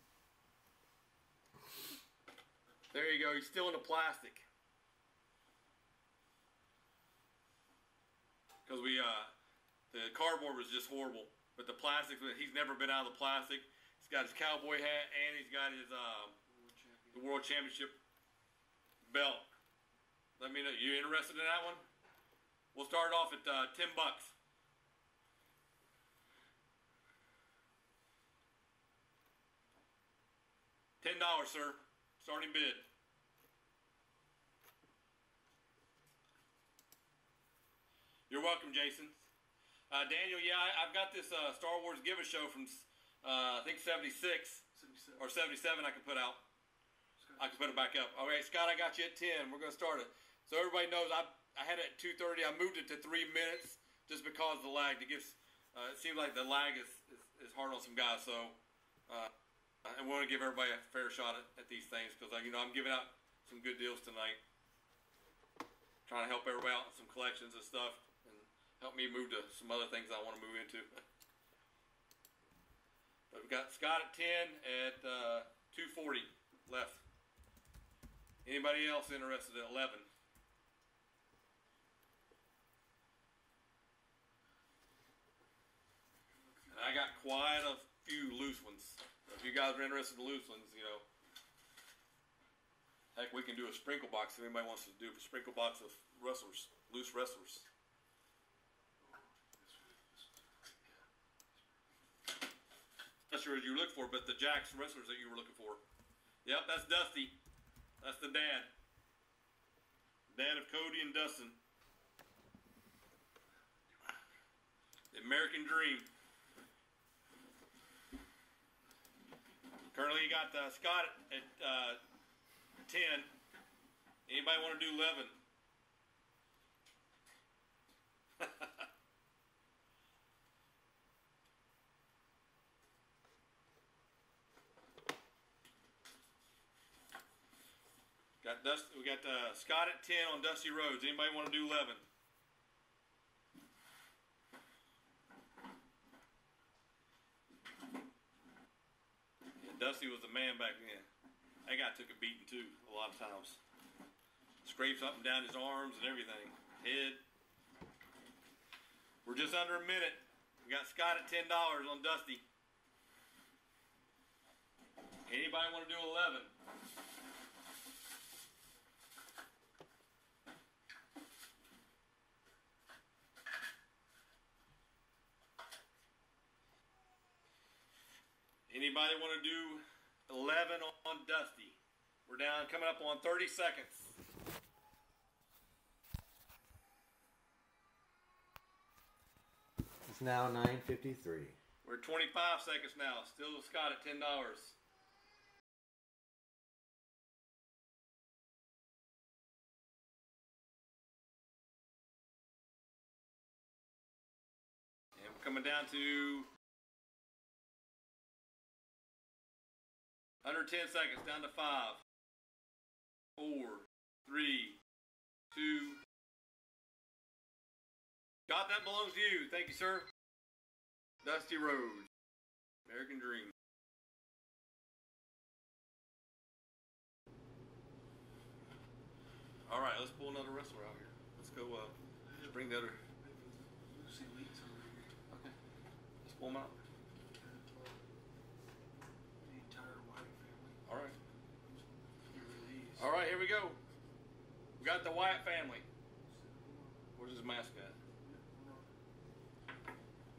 There you go. He's still in the plastic. Because the cardboard was just horrible. But the plastic, he's never been out of the plastic. He's got his cowboy hat and he's got his the World Championship belt. Let me know. You interested in that one? We'll start off at 10 bucks. $10, sir. Starting bid. You're welcome, Jason. Daniel, yeah, I've got this Star Wars Give-A-Show from, I think 76 or 77 I can put out. I can put it back up. All right, Scott, I got you at 10. We're going to start it. So everybody knows I had it at 2:30. I moved it to 3 minutes just because of the lag. It seems like the lag is hard on some guys. So I want to give everybody a fair shot at these things because, I'm giving out some good deals tonight. Trying to help everybody out with some collections and stuff. Help me move to some other things I want to move into. But we've got Scott at 10 at 240 left. Anybody else interested at 11? And I got quite a few loose ones. So if you guys are interested in loose ones, heck, we can do a sprinkle box if anybody wants to do a sprinkle box of wrestlers, loose wrestlers. Not sure what you look for, but the Jax wrestlers that you were looking for. Yep, that's Dusty. That's the dad. Dad of Cody and Dustin. The American Dream. Currently, you got Scott at 10. Anybody want to do 11? We got Scott at 10 on Dusty Rhodes. Anybody want to do 11? Yeah, Dusty was the man back then. That guy took a beating too a lot of times. Scrapes up and down his arms and everything. Head. We're just under a minute. We got Scott at $10 on Dusty. Anybody want to do 11? Anybody want to do 11 on Dusty? We're down, coming up on 30 seconds. It's now 9:53. We're at 25 seconds now. Still Scott at $10. And we're coming down to under 10 seconds, down to 5, 4, 3, 2. Scott, that belongs to you. Thank you, sir. Dusty Rhodes, American Dream. All right, let's pull another wrestler out here. Let's go. Let's bring the other. Lucy Leeds over here. Okay. Let's pull him out. The entire Wyatt family. All right. Here it is. All right, here we go. We got the Wyatt family. Where's his mask at?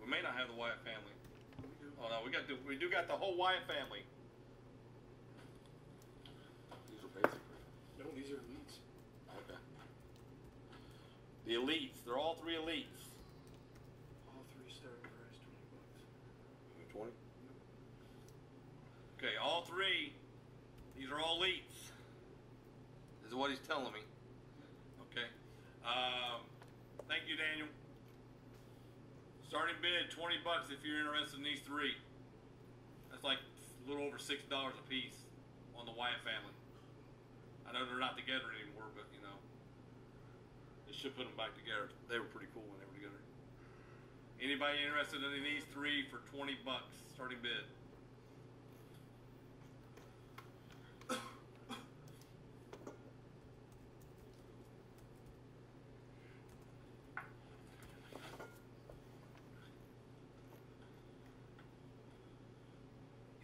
We may not have the Wyatt family. We do. Oh no, we do got the whole Wyatt family. These are basic. No, these are elites. Okay. The elites. They're all three elites. All three starting price $20. 20? Okay, all three. These are all elites. This is what he's telling me. Okay. Thank you, Daniel. Starting bid $20 if you're interested in these three. That's like a little over $6 a piece on the Wyatt family. I know they're not together anymore, but you know, they should put them back together. They were pretty cool when they were together. Anybody interested in these three for $20 starting bid?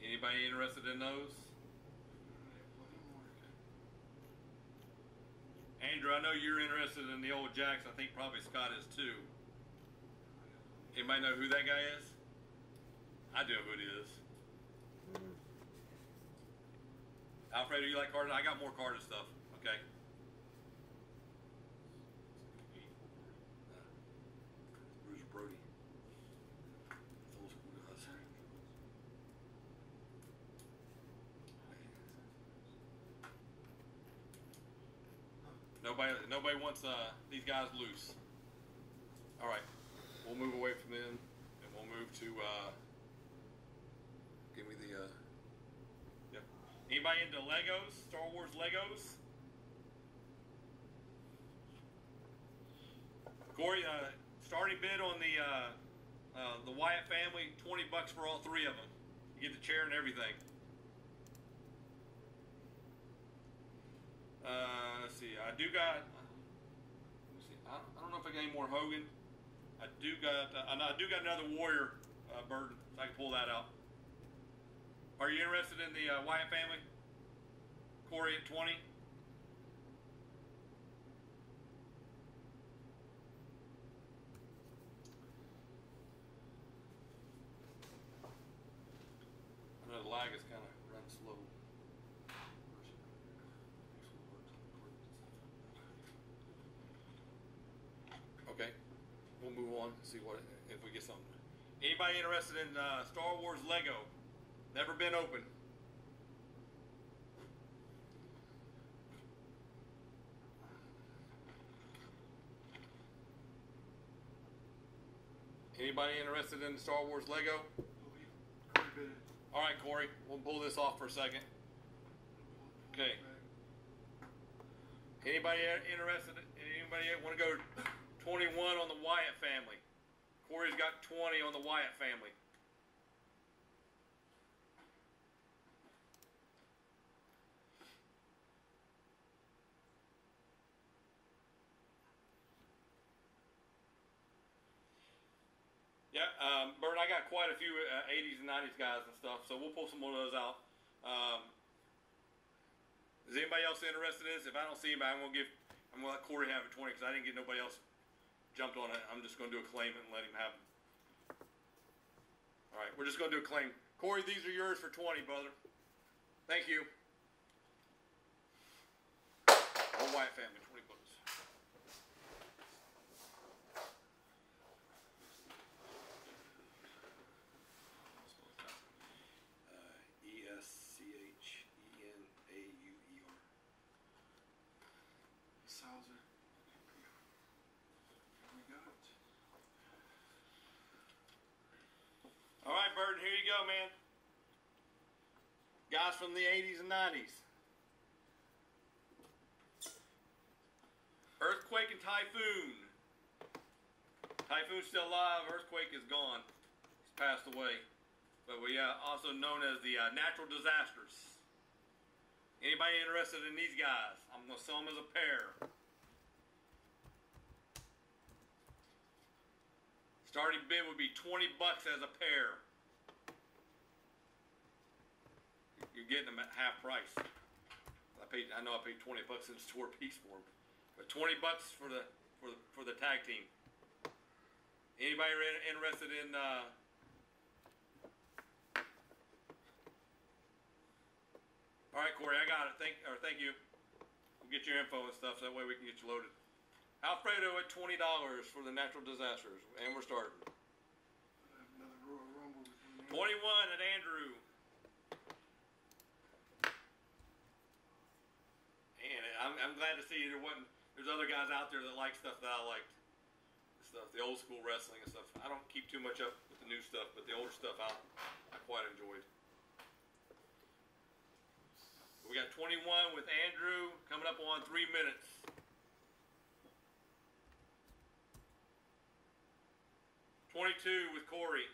Anybody interested in those? Andrew, I know you're interested in the old Jacks. I think probably Scott is too. Anybody know who that guy is? I do know who it is. Alfredo, you like carded? I got more carded stuff. Okay. Bruce Brody. Old school guys. Nobody wants these guys loose. All right, we'll move away from them, and we'll move to. Give me the. Yep. Anybody into Legos? Star Wars Legos? Corey, starting bid on the Wyatt family, $20 for all three of them. You get the chair and everything. Let's see. I do got. Let me see. I don't know if I got any more Hogan. I do got another Warrior burden, so I can pull that out. Are you interested in the Wyatt family? Corey at 20. I know the lag is kind of running slow. Okay, we'll move on and see what if we get something. Anybody interested in Star Wars Lego? Never been open. Anybody interested in Star Wars Lego? All right, Corey, we'll pull this off for a second. Okay. Anybody interested? Anybody want to go 21 on the Wyatt family? Corey's got 20 on the Wyatt family. Yeah, Bert, I got quite a few 80s and 90s guys and stuff, so we'll pull some more of those out. Is anybody else interested in this? If I don't see anybody, I'm gonna let Corey have it 20 because I didn't get nobody else jumped on it. I'm just gonna do a claim and let him have it. All right, we're just gonna do a claim. Corey, these are yours for 20, brother. Thank you. Old White family, 20 bucks. ESCHENAUER. Salzer. We got it. All right, Burton, here you go, man. Guys from the 80s and 90s. Earthquake and Typhoon. Typhoon's still alive. Earthquake is gone. He's passed away. But we also known as the natural disasters. Anybody interested in these guys? I'm going to sell them as a pair. Starting bid would be 20 bucks as a pair. You're getting them at half price. I know I paid 20 bucks in the store piece for them. But 20 bucks for the tag team. Anybody interested in all right, Corey, I got it. Thank you. We'll get your info and stuff so that way we can get you loaded. Alfredo at $20 for the natural disasters, and we're starting. Another Royal Rumble with 21 at Andrew. And I'm glad to see there's other guys out there that like stuff that I liked. The old school wrestling and stuff. I don't keep too much up with the new stuff, but the older stuff I quite enjoyed. We got 21 with Andrew coming up on 3 minutes. 22 with Corey.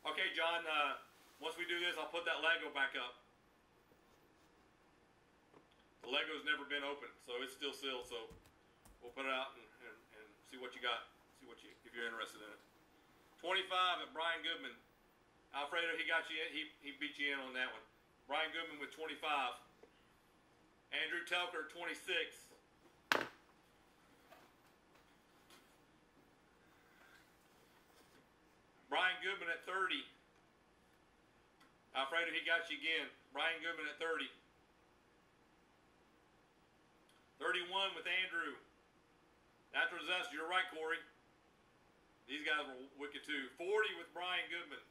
Okay, John, once we do this, I'll put that Lego back up. The Lego's never been opened, so it's still sealed, so we'll put it out and see what you got. If you're interested in it. 25 at Brian Goodman. Alfredo, he got you in. He beat you in on that one. Brian Goodman with 25. Andrew Telker, 26. Brian Goodman at 30. Alfredo, he got you again. Brian Goodman at 30. 31 with Andrew. Natural disaster, you're right, Corey. These guys were wicked too. 40 with Brian Goodman.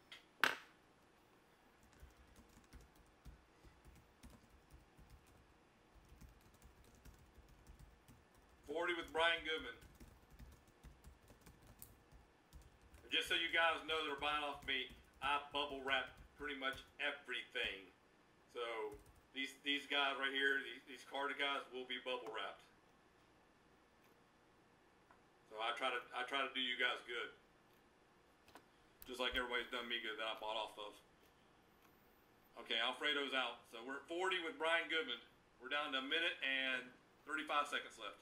40 with Brian Goodman. And just so you guys know that are buying off me, I bubble wrap pretty much everything. So these guys right here, these carded guys will be bubble wrapped. So I try to do you guys good. Just like everybody's done me good that I bought off of. Okay, Alfredo's out. So we're at 40 with Brian Goodman. We're down to 1 minute and 35 seconds left.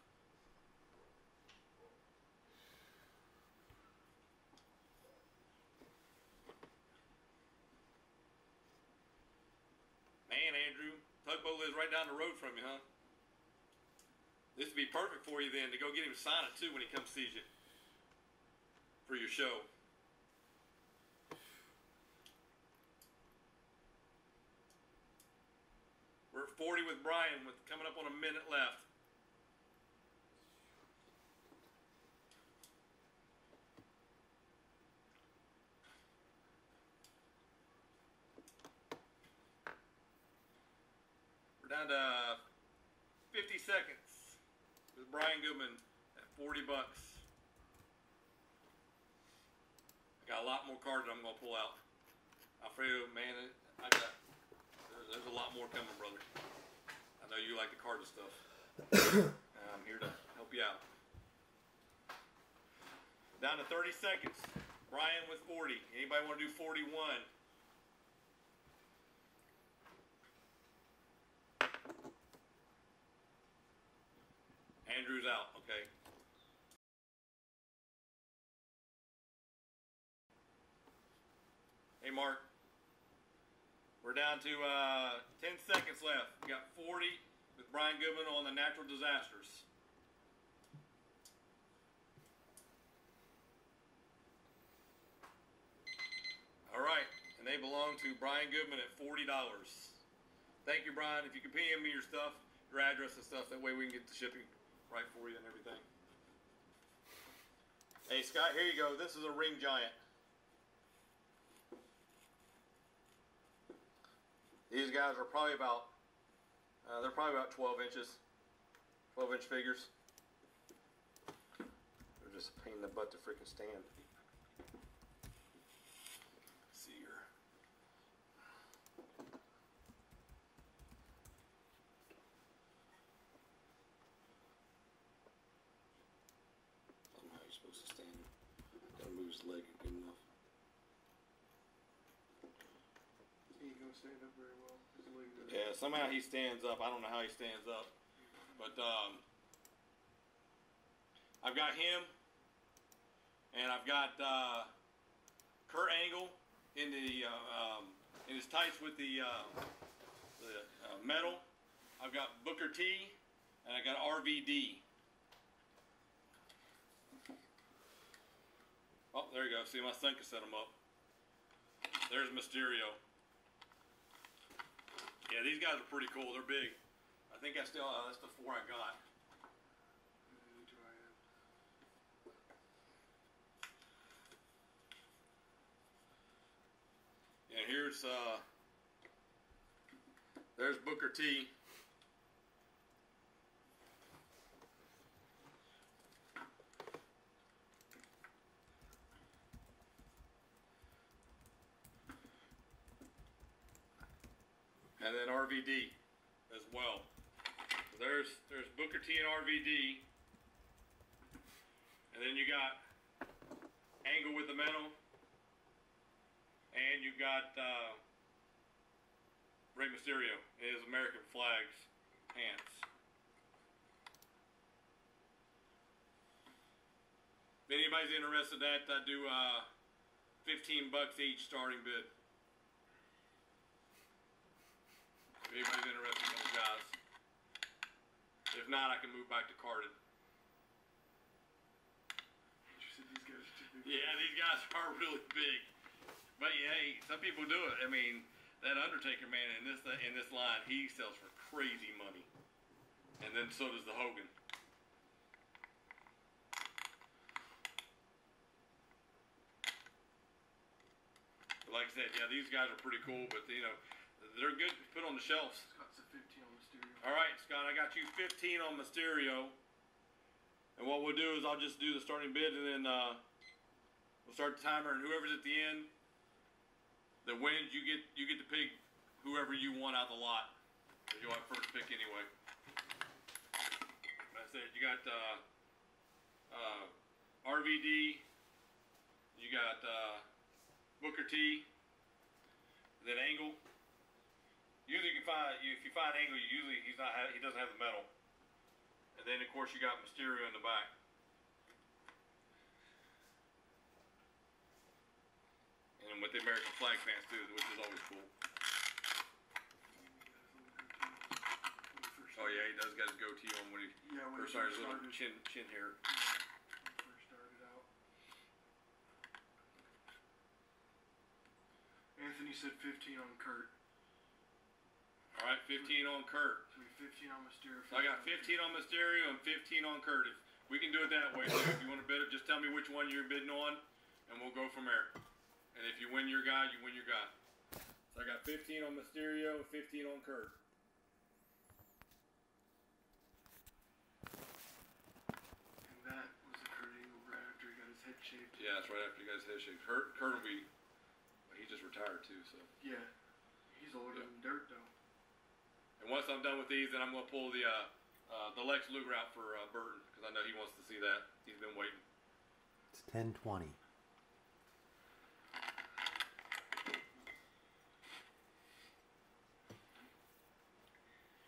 Man, Andrew, Tugboat lives right down the road from you, huh? This would be perfect for you then to go get him to sign it too when he comes sees you for your show. We're at 40 with Brian with coming up on 1 minute left. We're down to 50 seconds with Brian Goodman at 40 bucks. I got a lot more cards that I'm going to pull out. Alfredo, man, there's a lot more coming, brother. I know you like the card stuff. I'm here to help you out. Down to 30 seconds. Brian with 40. Anybody want to do 41? Andrew's out. Okay. Hey, Mark. We're down to 10 seconds left. We got 40 with Brian Goodman on the natural disasters. All right, and they belong to Brian Goodman at $40. Thank you, Brian. If you can PM me your stuff, your address and stuff, that way we can get the shipping right for you and everything. Hey, Scott, here you go. This is a ring giant. These guys are probably about, they're probably about 12 inches, 12-inch figures. They're just a pain in the butt to freaking stand. Let's see here. I don't know how you're supposed to stand. Gotta move his leg good enough. He ain't gonna stand up very well. His leg doesn't. Yeah, somehow he stands up. I don't know how he stands up. But I've got him, and I've got Kurt Angle in the in his tights with the metal. I've got Booker T, and I got RVD. Oh, there you go. See, my son can set them up. There's Mysterio. Yeah, these guys are pretty cool. They're big. I think that's the 4 I got. And here's there's Booker T. And then RVD as well. So there's Booker T and RVD. And then you got Angle with the metal. And you got Rey Mysterio in his American flags pants. If anybody's interested in that, I do $15 each starting bid. If anybody's interested in those guys. If not, I can move back to carded. These guys are too big. Yeah, these guys are really big. But yeah, hey, some people do it. I mean, that Undertaker man in this line, he sells for crazy money. And then so does the Hogan. But like I said, yeah, these guys are pretty cool, but you know, they're good to put on the shelves. Scott's a 15 on Mysterio. All right, Scott, I got you 15 on Mysterio. And what we'll do is I'll just do the starting bid, and then we'll start the timer, and whoever's at the end that wins, you get to pick whoever you want out of the lot. Because you'll have first pick anyway. That's it. You got RVD. You got Booker T. Then Angle. Usually you can find if you find Angle, he doesn't have the metal. And then of course you got Mysterio in the back. And then with the American flag pants too, which is always cool. Oh yeah, he does got his goatee on when he When he first started his started. little chin hair. First started out. Anthony said 15 on Kurt. All right, 15 on Kurt. So we 15 on Mysterio. So I got 15 on Mysterio and 15 on Kurt. If we can do it that way. So if you want to bid it, just tell me which one you're bidding on, and we'll go from there. And if you win your guy, you win your guy. So I got 15 on Mysterio and 15 on Kurt. And that was a Kurt Angle right after he got his head shaved. Yeah, that's right after you guys head shake. Kurt will be, he just retired too, so. Yeah. He's older than dirt though. And once I'm done with these, then I'm going to pull the Lex Luger out for Burton, because I know he wants to see that. He's been waiting. It's 10:20.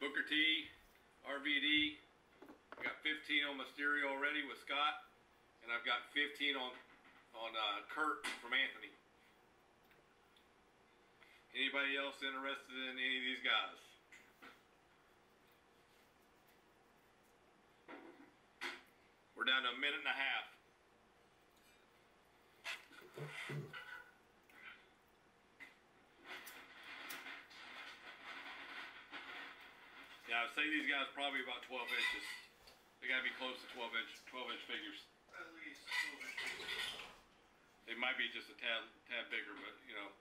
Booker T, RVD. I got 15 on Mysterio already with Scott, and I've got 15 on Kurt from Anthony. Anybody else interested in any of these guys? We're down to a minute and a half. Yeah, I'd say these guys probably about 12 inches. They gotta be close to 12 inch figures. At least 12 inches. They might be just a tad bigger, but you know.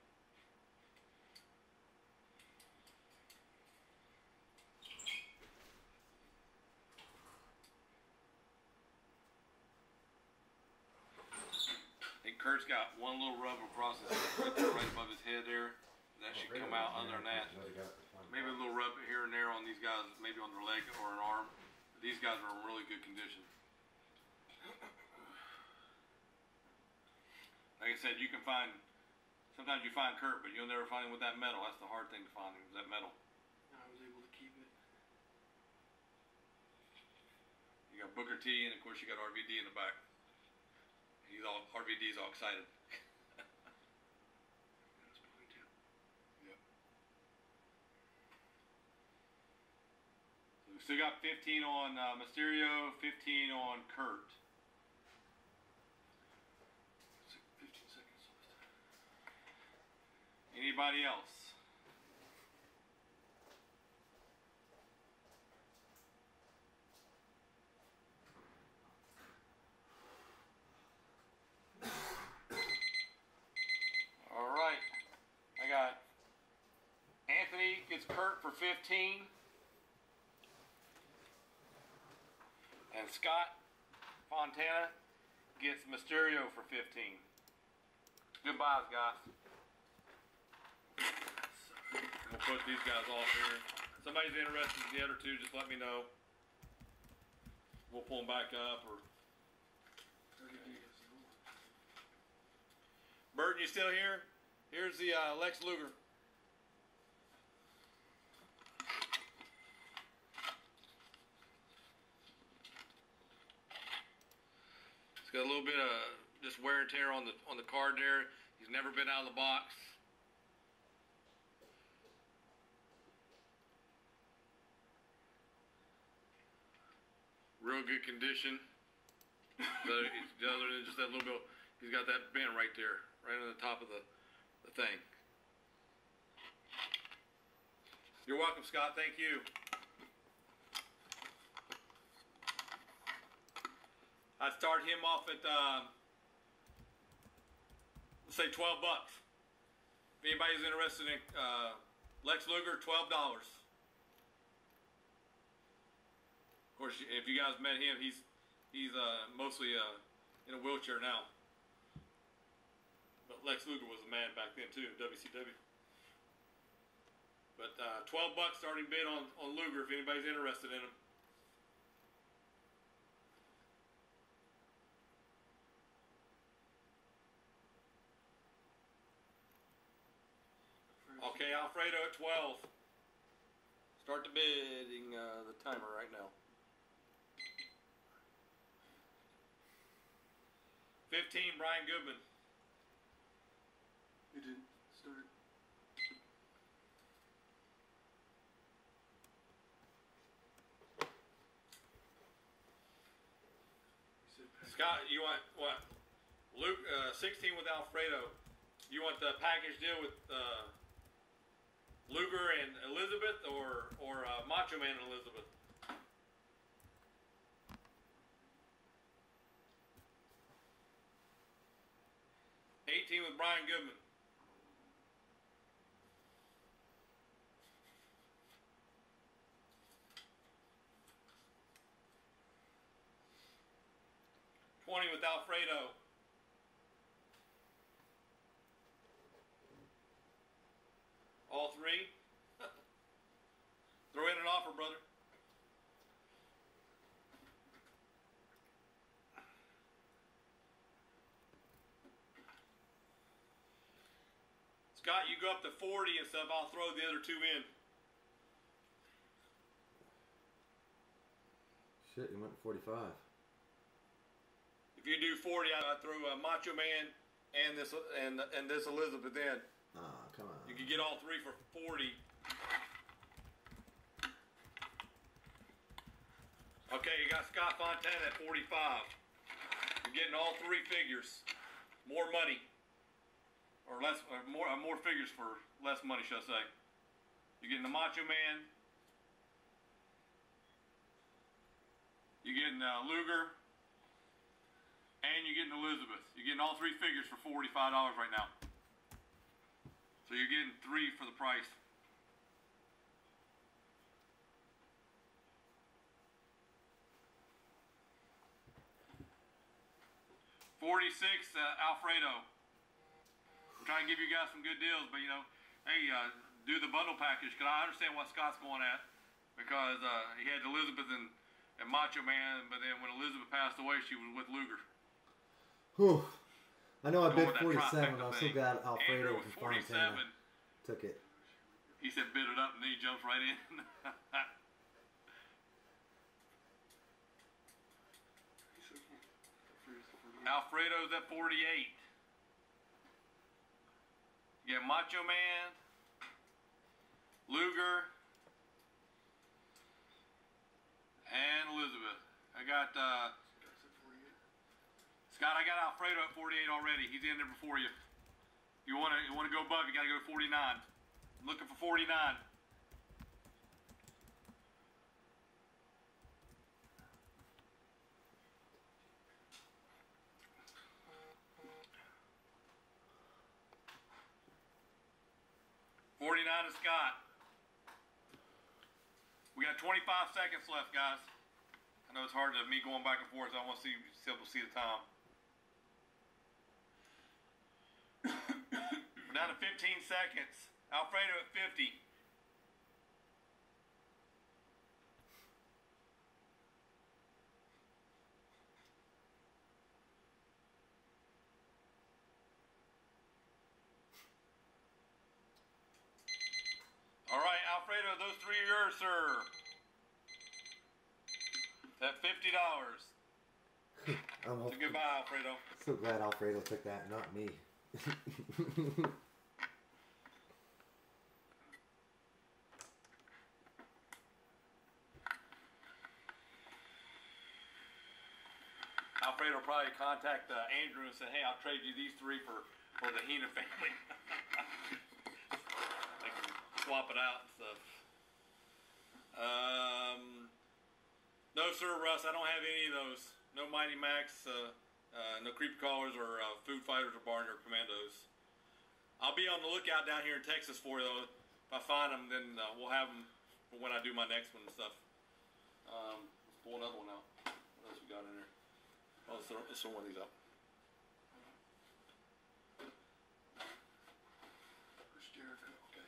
I think Kurt's got one little rub across his head, right above his head there. That should come out other than that. Maybe a little rub here and there on these guys, maybe on their leg or an arm. These guys are in really good condition. Like I said, you can find, sometimes you find Kurt, but you'll never find him with that metal. That's the hard thing to find him, is that metal. I was able to keep it. You got Booker T, and of course you got RVD in the back. RVD's all excited. That's probably too. Yep. So we still got 15 on Mysterio, 15 on Kurt. 15 seconds left. Anybody else? All right. I got Anthony gets Kurt for 15. And Scott Fontana gets Mysterio for 15. Goodbyes, guys. We'll put these guys off here. If somebody's interested in the other two, just let me know. We'll pull them back up. Or Burton, you still here? Here's the Lex Luger. It's got a little bit of just wear and tear on the card there. He's never been out of the box. Real good condition. Other than just that little bit, he's got that bend right there, right on the top of the thing. You're welcome, Scott. Thank you. I'd start him off at, let's say $12. If anybody's interested in Lex Luger, $12. Of course, if you guys met him, he's mostly in a wheelchair now. But Lex Luger was a man back then too, WCW. But $12 starting bid on Luger if anybody's interested in him. Okay, Alfredo at 12. Start the bidding, the timer right now. 15, Brian Goodman. It didn't start. Scott, you want what? Luke, 16 with Alfredo. You want the package deal with Luger and Elizabeth, or Macho Man and Elizabeth? $18 with Brian Goodman. $20 with Alfredo. All three. Throw in an offer, brother. Scott, you go up to 40 and stuff. I'll throw the other two in. Shit, he went to 45. If you do 40, I throw Macho Man and this Elizabeth in. Ah, Come on. You can get all three for 40. Okay, you got Scott Fontana at 45. You're getting all three figures. More money. Or less, or more figures for less money, should I say. You're getting the Macho Man. You're getting Luger. And you're getting Elizabeth. You're getting all three figures for $45 right now. So you're getting three for the price. $46, Alfredo. I'm trying to give you guys some good deals, but you know, hey, do the bundle package, because I understand what Scott's going at, because he had Elizabeth and Macho Man, but then when Elizabeth passed away, she was with Luger. Whew. I know I Going bid with that 47, trifecta but I'm so thing. glad Alfredo Andrew from with 47. Fontana took it. He said bid it up, and then he jumps right in. Alfredo's at 48. You got Macho Man, Luger, and Elizabeth. I got Scott. I got Alfredo at 48 already. He's in there before you. You wanna go above? You gotta go to 49. I'm looking for 49. $49 to Scott. We got 25 seconds left, guys. I know it's hard to me going back and forth. I want to see the time. We're down to 15 seconds. Alfredo at 50. All right, Alfredo, those three are yours, sir. At $50. I'm So goodbye, Alfredo. so glad Alfredo took that, not me. Alfredo will probably contact Andrew and say, hey, I'll trade you these three for the Heenan family. They can swap it out and stuff. No, sir, Russ, I don't have any of those. No Mighty Max, no Creepy Crawlers or Food Fighters or Barnyard Commandos. I'll be on the lookout down here in Texas for you, though. If I find them, then we'll have them for when I do my next one and stuff. Let's pull another one out. What else we got in there? Oh, let's throw one of these up. Who's Jericho? Okay.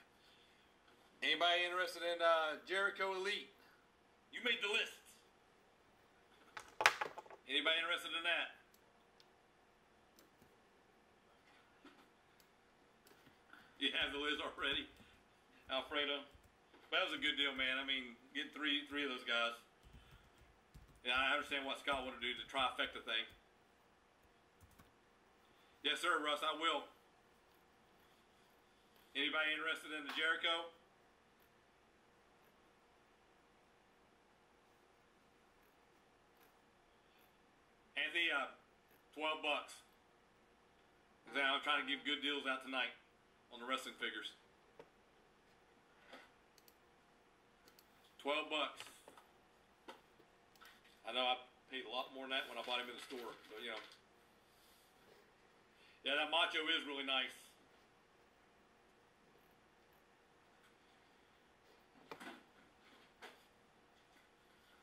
Anybody interested in Jericho Elite? You made the list. Anybody interested in that? You have the list already, Alfredo. That was a good deal, man. I mean, getting three of those guys. Yeah, I understand what Scott wanted to do to trifecta thing. Yes, sir, Russ, I will. Anybody interested in the Jericho? Anthony, $12. I'm trying to give good deals out tonight on the wrestling figures. $12. I know I paid a lot more than that when I bought him in the store, but you know. Yeah, that Macho is really nice.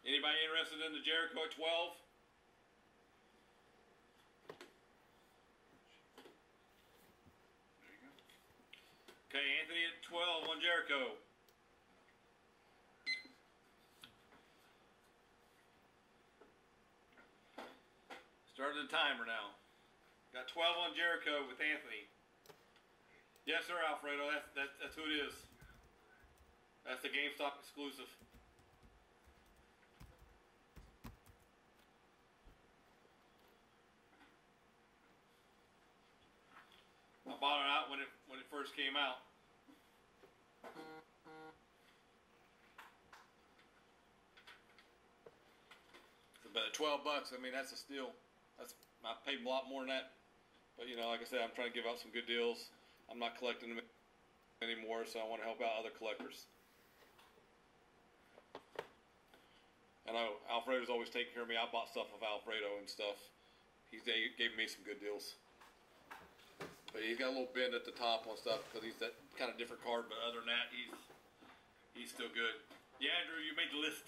Anybody interested in the Jericho at 12? Okay, Anthony at 12 on Jericho. Started the timer now. Got 12 on Jericho with Anthony. Yes, sir, Alfredo. That's who it is. That's the GameStop exclusive. I bought it out when it first came out. But $12, I mean, that's a steal. I paid a lot more than that. But you know, like I said, I'm trying to give out some good deals. I'm not collecting them anymore, so I want to help out other collectors. I know Alfredo's always taking care of me. I bought stuff of Alfredo and stuff. He gave me some good deals. But he's got a little bend at the top on stuff because he's that kind of different card. But other than that, he's still good. Yeah, Andrew, you made the list.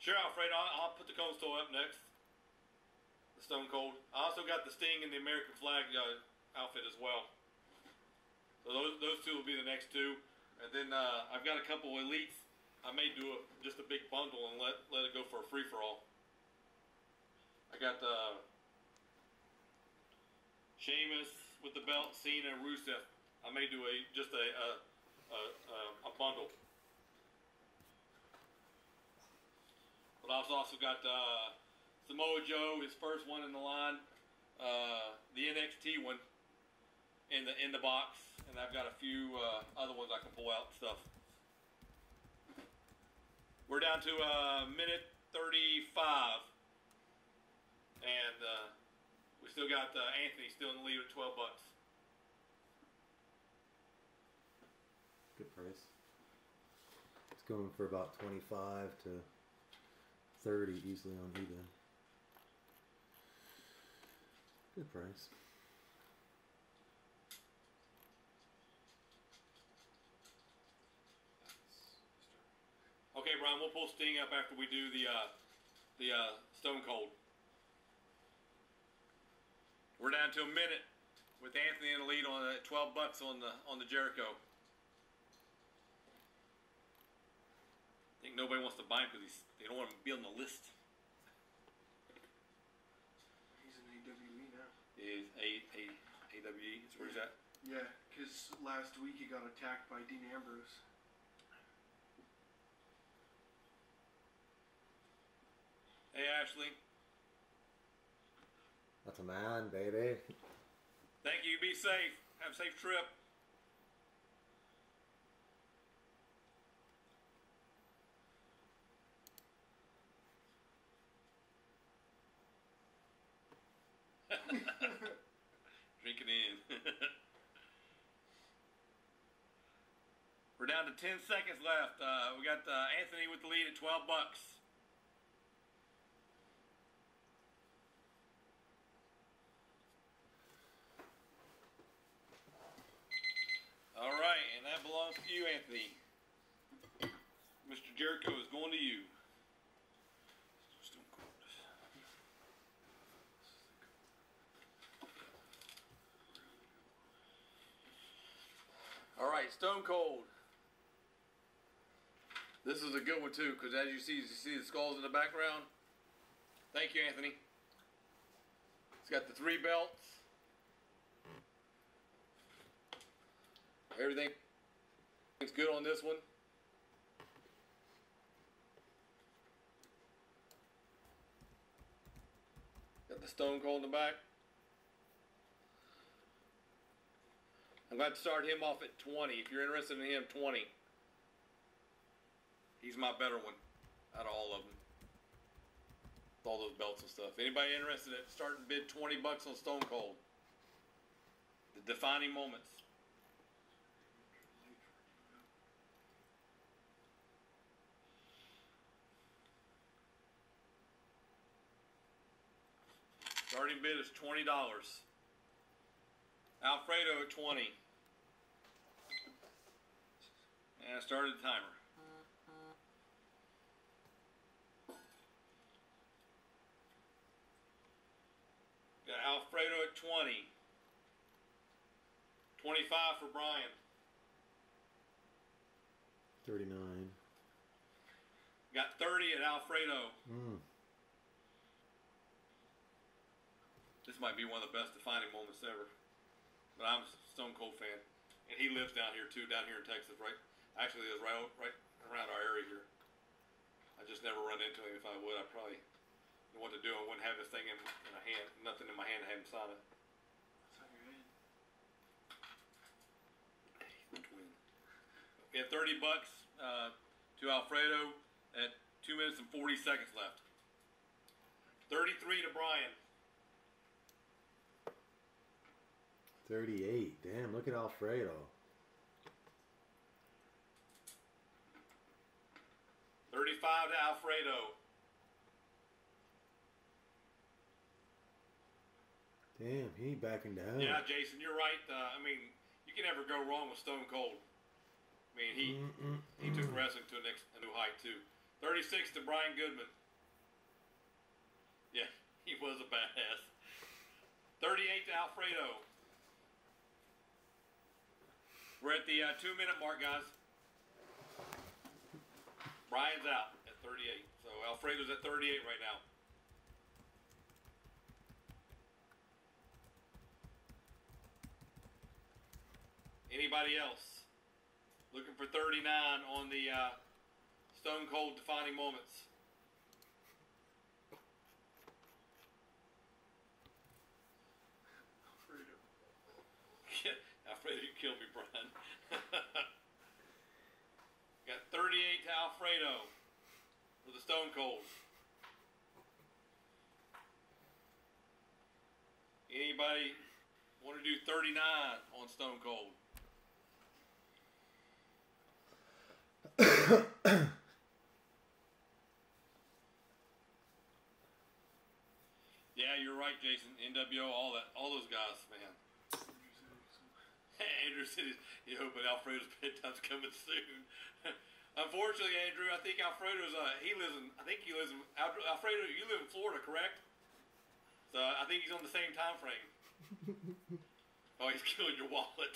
Sure, Alfredo, I'll put the Cold Stone up next. The Stone Cold. I also got the Sting and the American Flag outfit as well. So those two will be the next two. And then I've got a couple Elites. I may do just a big bundle and let it go for a free-for-all. I got Sheamus with the belt, Cena, and Rusev. I may do just a bundle. But I've also got Samoa Joe, his first one in the line, the NXT one in the box, and I've got a few other ones I can pull out and stuff. We're down to minute 35, and we still got Anthony still in the lead at $12. Good price. It's going for about 25 to 30 easily on eBay. Good price. Okay, Brian, we'll pull Sting up after we do the Stone Cold. We're down to a minute with Anthony in the lead on $12 on the Jericho. I think nobody wants to buy him because they don't want him to be on the list. He's in AWE now. Is AWE? Where's that? Yeah, because last week he got attacked by Dean Ambrose. Hey, Ashley. That's a man, baby. Thank you. Be safe. Have a safe trip. Drink it in. We're down to 10 seconds left. We got Anthony with the lead at $12. All right, and that belongs to you, Anthony. Mr. Jericho is going to you. Stone Cold. All right, Stone Cold. This is a good one too, because as you see the skulls in the background. Thank you, Anthony. It's got the 3 belts. Everything's good on this one. Got the Stone Cold in the back. I'm going to start him off at 20. If you're interested in him, 20. He's my better one out of all of them. All those belts and stuff. Anybody interested in starting bid $20 on Stone Cold? The defining moments. Starting bid is $20. Alfredo at 20. And I started the timer. Got Alfredo at 20. 25 for Brian. 39. Got 30 at Alfredo. This might be one of the best defining moments ever. But I'm a Stone Cold fan. And he lives down here too, down here in Texas, right? Actually, he lives right around our area here. I just never run into him. If I would, I probably know what to do. I wouldn't have this thing in a hand, nothing in my hand to have him sign it. What's on your head? We have $30 to Alfredo at 2 minutes and 40 seconds left. 33 to Brian. 38. Damn, look at Alfredo. 35 to Alfredo. Damn, he ain't backing down. Yeah, Jason, you're right. I mean, you can never go wrong with Stone Cold. I mean, he took wrestling to a new height too. 36 to Brian Goodman. Yeah, he was a badass. 38 to Alfredo. We're at the 2-minute mark, guys. Brian's out at 38. So Alfredo's at 38 right now. Anybody else looking for 39 on the Stone Cold defining moments? Alfredo. Alfredo, you killed me, Brian. Got 38 to Alfredo for the Stone Cold. Anybody want to do 39 on Stone Cold? Yeah, you're right, Jason. NWO, all those guys, man. Andrew said he's hoping Alfredo's bedtime's coming soon. Unfortunately, Andrew, I think Alfredo's Alfredo, you live in Florida, correct? So I think he's on the same time frame. Oh, he's killing your wallet.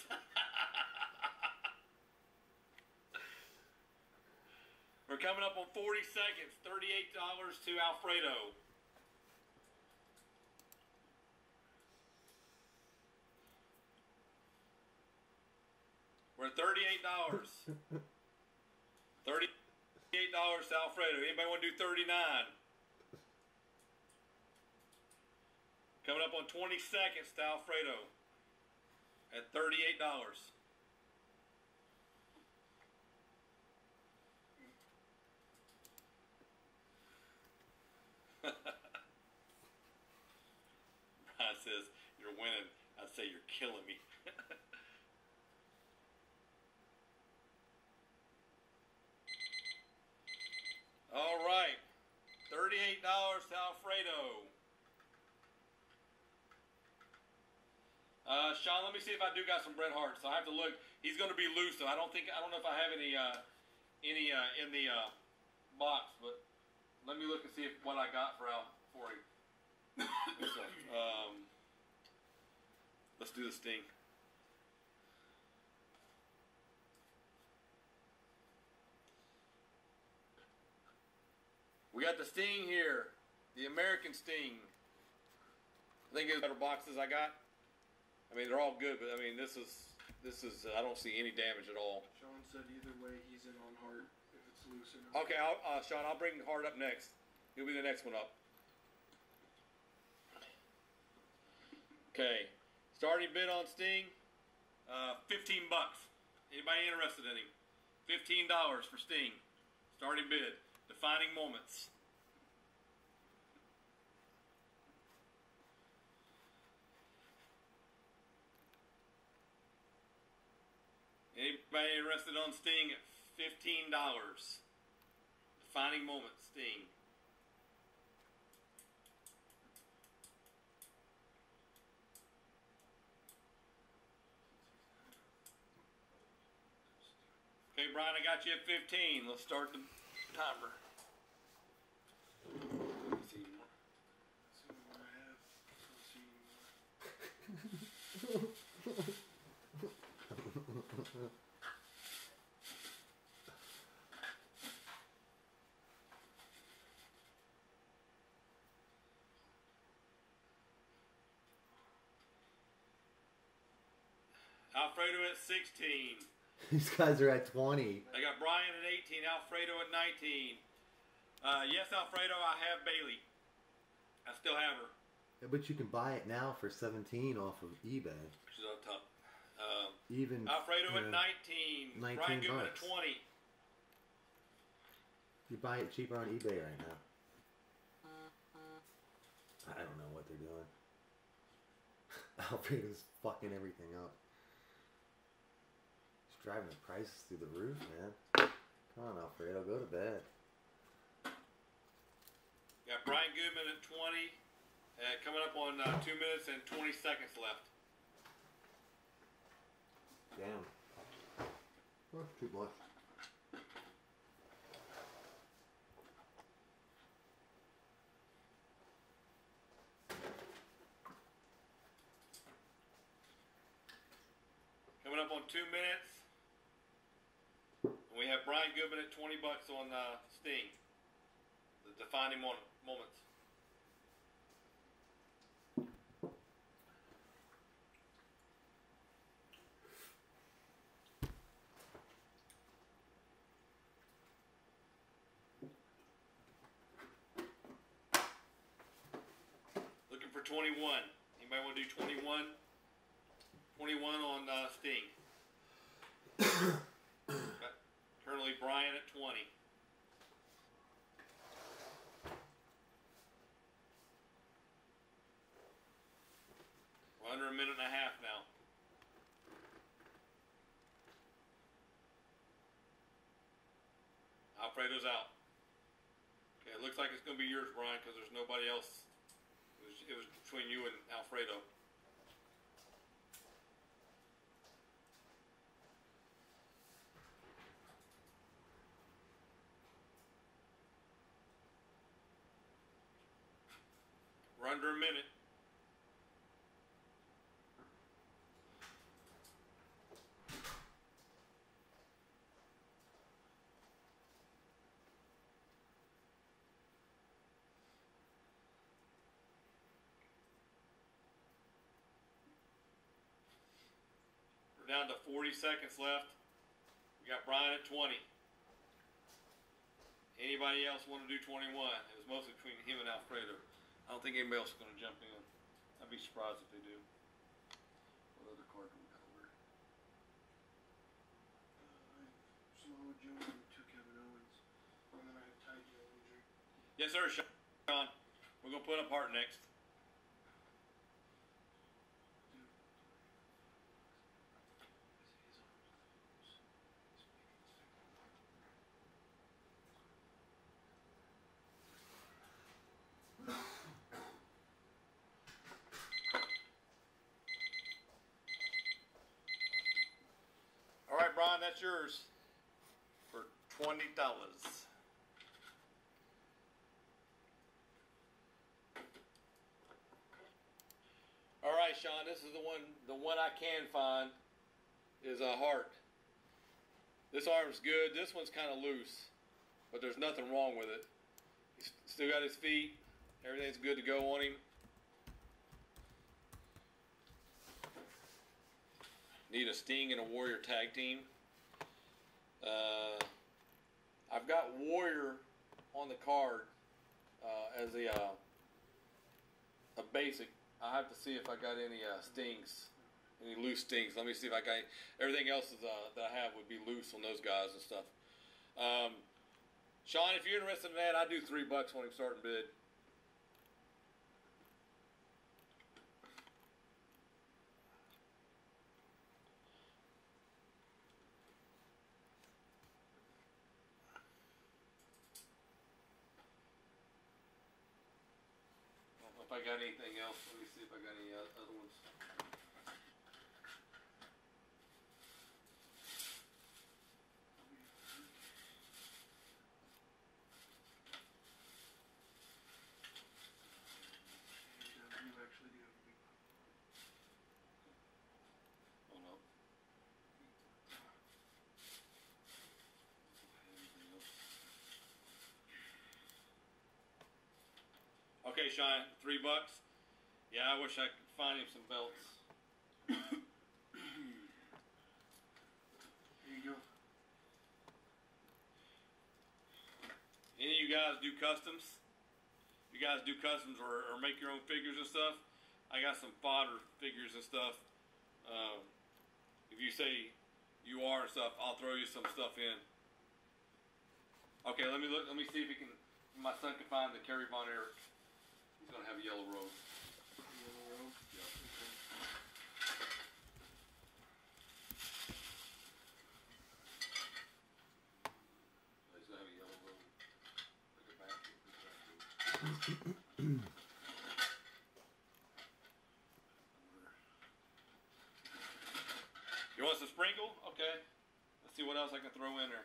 We're coming up on 40 seconds. $38 to Alfredo. We're at $38. $38 to Alfredo. Anybody want to do 39? Coming up on 20 seconds to Alfredo at $38. Brian says, you're winning. I'd say you're killing me. All right. $38 to Alfredo. Sean, let me see if I do got some Bret Hart. So I have to look. He's going to be loose, though. I don't know if I have any in the box, but let me look and see what I got for him. So, let's do the Sting. We got the Sting here, the American Sting. I think it's better boxes I got. I mean, they're all good, but I mean, this is. I don't see any damage at all. Sean said either way he's in on Hart if it's loose or not. Okay, Sean, I'll bring Hart up next. He'll be the next one up. Okay, starting bid on Sting, $15. Anybody interested in him? $15 for Sting. Starting bid. Defining moments. Anybody interested on Sting at $15? Defining moments, Sting. Okay, Brian, I got you at 15. Let's start the timer. Let me see more. See what I have. Let's see more. Alfredo at 16. These guys are at 20. I got Brian at 18. Alfredo at 19. Yes, Alfredo, I have Bailey. I still have her. Yeah, but you can buy it now for 17 off of eBay. She's on top. Even Alfredo at 19. 19 Brian Goodman at bucks. 20. You buy it cheaper on eBay right now. I don't know what they're doing. Alfredo's fucking everything up. He's driving the prices through the roof, man. Come on, Alfredo, go to bed. Got Brian Goodman at 20. Coming up on 2 minutes and 20 seconds left. Damn. That's too much. Coming up on 2 minutes. We have Brian Goodman at 20 bucks on Sting. The defining moments. Looking for 21. Anybody want to do 21? 21 on Sting. Got currently Brian at 20. We're under a minute and a half now. Alfredo's out. Okay, it looks like it's going to be yours, Brian, because there's nobody else. It was between you and Alfredo. We're under a minute. We're down to 40 seconds left. We got Brian at 20. Anybody else want to do 21? It was mostly between him and Alfredo. I don't think anybody else is going to jump in. I'd be surprised if they do. What other card do we got over? Samoa Joe and 2 Kevin Owens. And then I have Ty Dillinger. Yes, sir, Sean. We're going to put up Hart next. All right, Brian, that's yours for $20. All right, Sean, this is the one I can find is a Hart. This arm's good. This one's kind of loose, but there's nothing wrong with it. He's still got his feet. Everything's good to go on him. Need a Sting and a Warrior tag team. I've got Warrior on the card as a basic. I'll have to see if I got any Stings, any loose Stings. Let me see if I got everything else is, that I have would be loose on those guys and stuff. Sean, if you're interested in that, I do $3 when I'm starting bid. If I got anything else, let me see if I got any other ones. And you actually do have a big one. Oh no. Okay, Sean, $3. Yeah, I wish I could find him some belts. There you go. Any of you guys do customs? You guys do customs or make your own figures and stuff? I got some fodder figures and stuff. if you say you are and stuff, I'll throw you some stuff in. Okay, let me look. Let me see if my son can find the Kerry Von Erich. He's gonna have a yellow robe. Yellow robe? Yeah. He's gonna have a yellow robe. Look at back. You want some sprinkle? Okay. Let's see what else I can throw in there.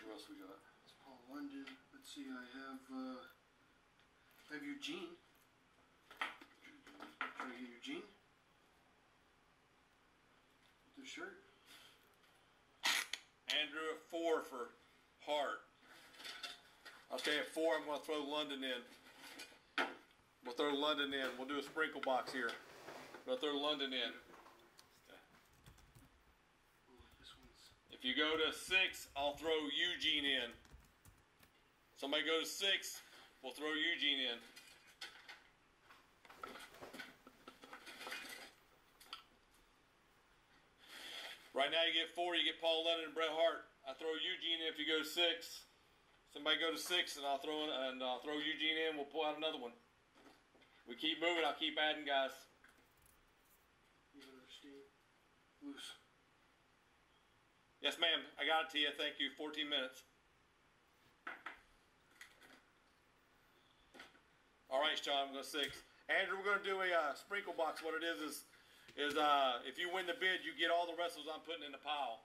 What else we got? It's Paul London. Let's see, I have Eugene. Try to get Eugene. With the shirt. Andrew at 4 for Hart. Okay, at 4 I'm going to throw London in. We'll throw London in. We'll do a sprinkle box here. We'll throw London in. Ooh, this one's... If you go to 6, I'll throw Eugene in. Somebody go to 6, we'll throw Eugene in. Right now you get 4, you get Paul London and Bret Hart. I throw Eugene in if you go to 6. Somebody go to 6 and I'll throw Eugene in. We'll pull out another one. We keep moving. I'll keep adding guys. You understand? Loose. Yes, ma'am. I got it to you. Thank you. 14 minutes. All right, Sean. I'm going to 6. Andrew, we're going to do a sprinkle box. What it is if you win the bid, you get all the wrestlers I'm putting in the pile.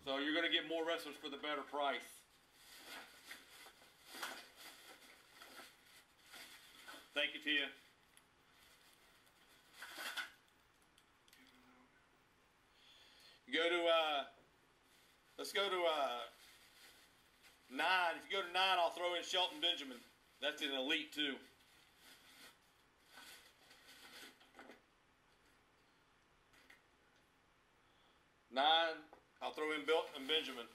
So you're going to get more wrestlers for the better price. Thank you, Tia. You go to, let's go to 9. If you go to 9, I'll throw in Shelton Benjamin. That's an elite too. I'll throw in Bilt and Benjamin.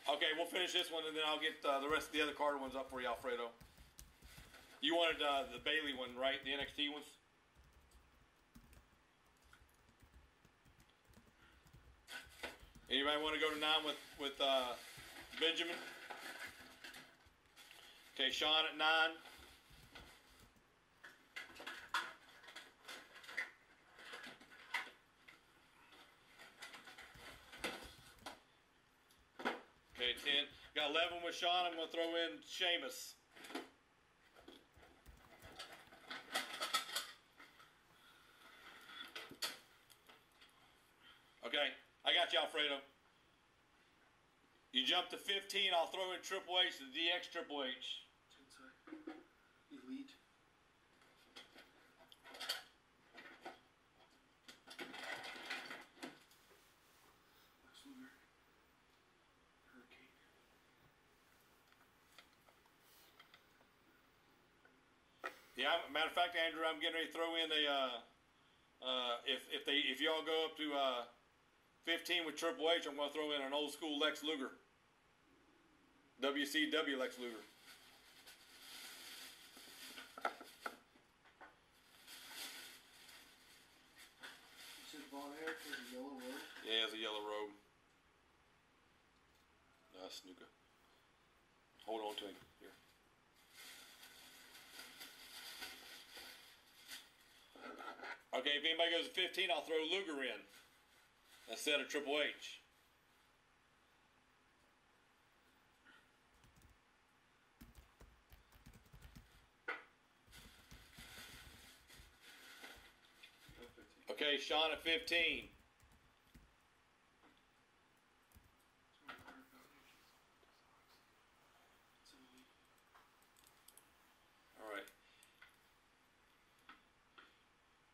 Okay, we'll finish this one and then I'll get the rest of the other Carter ones up for you, Alfredo. You wanted the Bailey one, right? The NXT ones? Anybody want to go to 9 with Benjamin? Okay, Sean at 9. Okay, 10. Got 11 with Sean. I'm going to throw in Sheamus. Okay, I got you, Alfredo. You jump to 15, I'll throw in Triple H, the DX Triple H. It's inside. Elite. Lex Luger. Hurricane. Yeah, matter of fact, Andrew, I'm getting ready to throw in a if y'all go up to 15 with Triple H, I'm going to throw in an old school Lex Luger. WCW Lex Luger. You said Von Erich has a yellow robe. Yeah, he has a yellow robe. Snuka. Hold on to him. Here. Okay, if anybody goes to 15, I'll throw Luger in instead of Triple H. Okay, Sean at 15. All right.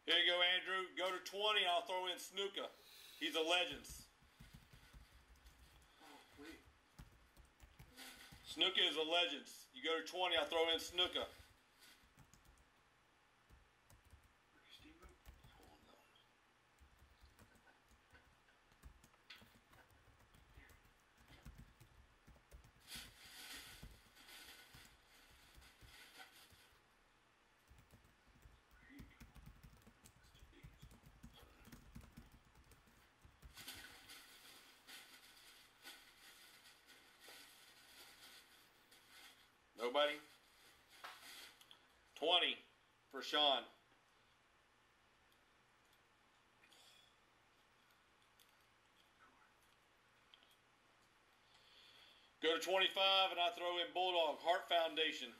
Here you go, Andrew. Go to 20, I'll throw in Snuka. He's a Legends. Oh, wait. Snuka is a Legends. You go to 20, I'll throw in Snuka. Ricky Steamboat. Hold on. Nobody? 20 for Sean. Go to 25 and I throw in Bulldog, Heart Foundation.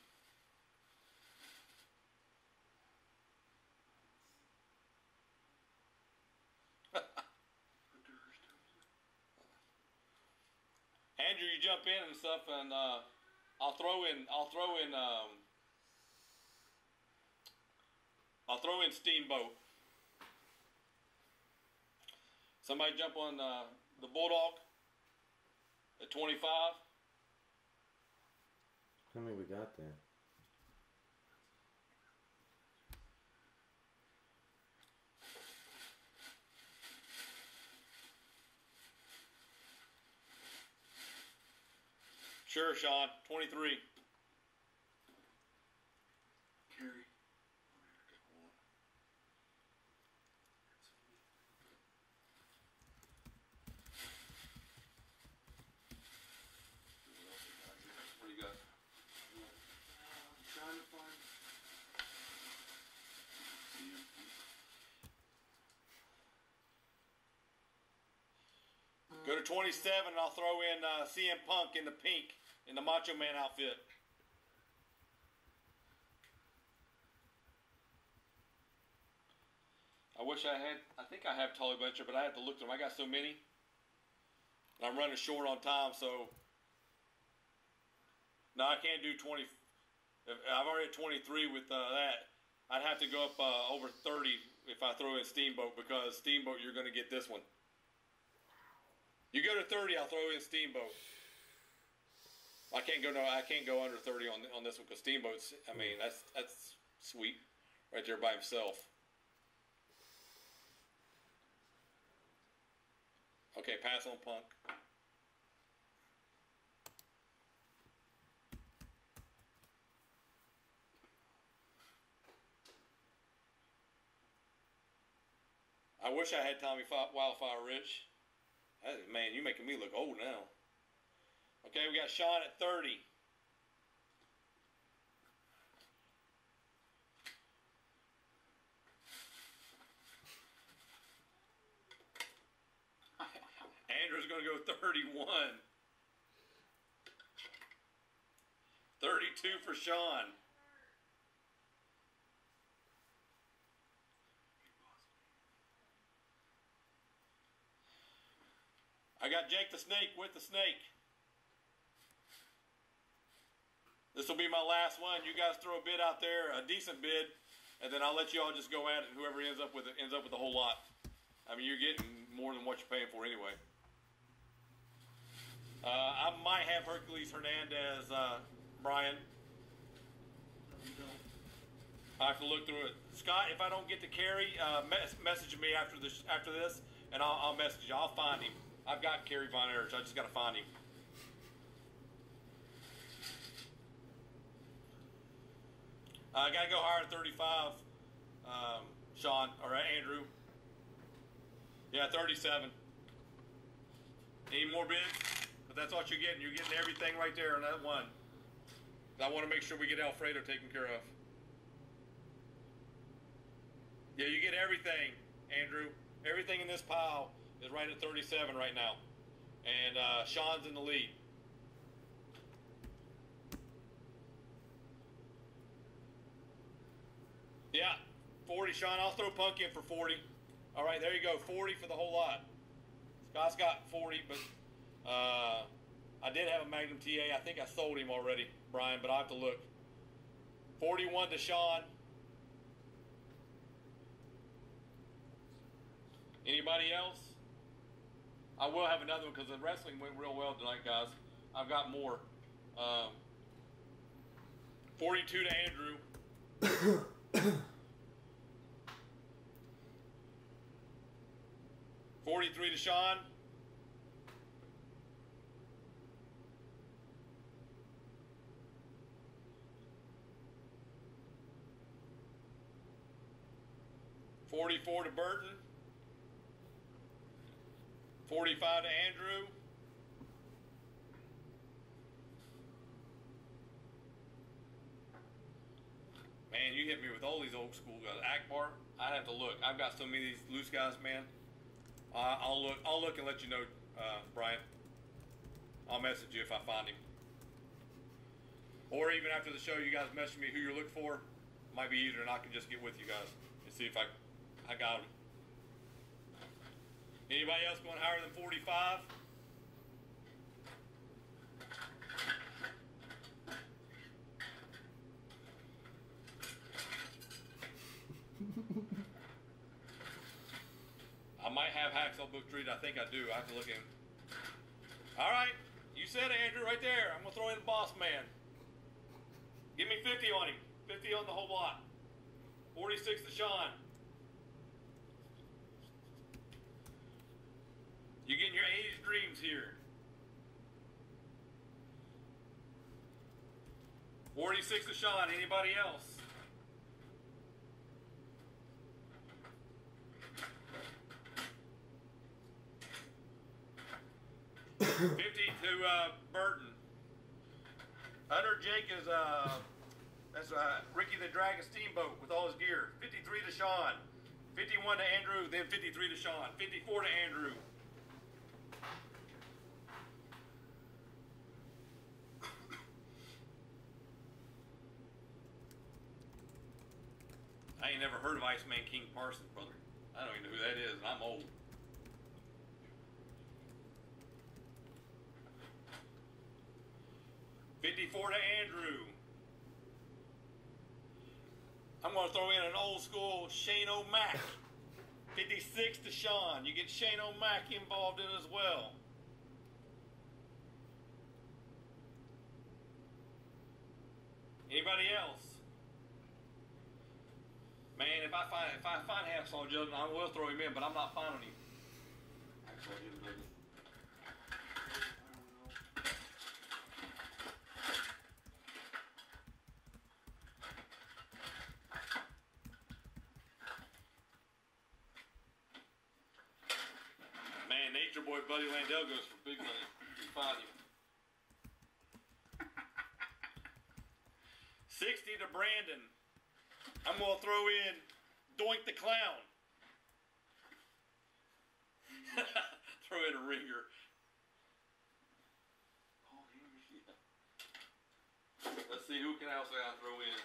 Andrew, you jump in and stuff, and I'll throw in Steamboat. Somebody jump on the Bulldog at 25. How many we got there? Sure, Sean. 23. Carry. What do you got? I'm trying to find. Go to 27 and I'll throw in CM Punk in the pink in the Macho Man outfit. I wish I had, I think I have Tully Blanchard, but I have to look through them. I got so many. And I'm running short on time, so. No, I can't do 20. I'm already at 23 with that. I'd have to go up over 30 if I throw in Steamboat, because Steamboat, you're going to get this one. You go to 30, I'll throw in Steamboat. I can't go under 30 on this one, because Steamboat's, I mean, that's sweet right there by himself. Okay, pass on Punk. I wish I had Tommy Wildfire Rich. Man, you're making me look old now. Okay, we got Sean at 30. Andrew's going to go 31. 32 for Sean. I got Jake the Snake with the Snake. This will be my last one. You guys throw a bid out there, a decent bid, and then I'll let you all just go at it, and whoever ends up with it ends up with a whole lot. I mean, you're getting more than what you're paying for anyway. I might have Hercules Hernandez, Brian. I have to look through it. Scott, if I don't get to carry, message me after this, and I'll message you. I'll find him. I've got Kerry Von Erich. I just got to find him. I got to go higher than 35, Sean, or Andrew. Yeah, 37. Any more bids? But that's what you're getting. You're getting everything right there on that one. I want to make sure we get Alfredo taken care of. Yeah, you get everything, Andrew. Everything in this pile is right at 37 right now. And Sean's in the lead. Yeah, 40, Sean. I'll throw Punk in for 40. All right, there you go. 40 for the whole lot. Scott's got 40, but I did have a Magnum TA. I think I sold him already, Brian, but I'll have to look. 41 to Sean. Anybody else? I will have another one because the wrestling went real well tonight, guys. I've got more. 42 to Andrew. 43 to Sean. $44 to Burton. 45 to Andrew. Man, you hit me with all these old school guys. Akbar, I'd have to look. I've got so many of these loose guys, man. I'll look and let you know, Brian. I'll message you if I find him. Or even after the show, you guys message me who you're looking for. Might be easier, and I can just get with you guys and see if I got them. Anybody else going higher than 45? I might have Hacksaw Book Street. I think I do. I have to look in. All right. You said it, Andrew, right there. I'm going to throw in the boss man. Give me 50 on him. 50 on the whole lot. 46 to Sean. You're getting your 80s dreams here. 46 to Sean. Anybody else? 50 to Burton. Under Jake is that's Ricky the Dragon Steamboat with all his gear. 53 to Sean. 51 to Andrew, then 53 to Sean. 54 to Andrew. I ain't never heard of Iceman King Parsons, brother. I don't even know who that is, and I'm old. $54 to Andrew. I'm going to throw in an old school Shane O'Mac. 56 to Sean. You get Shane O'Mac involved in as well. Anybody else? Man, if I find Hacksaw Judgment, I will throw him in, but I'm not finding him. Hacksaw Judgment. Man, Nature Boy Buddy Landell goes for big money. You find him. 60 to Brandon. I'm going to throw in Doink the Clown. Throw in a ringer. Let's see who else I throw in.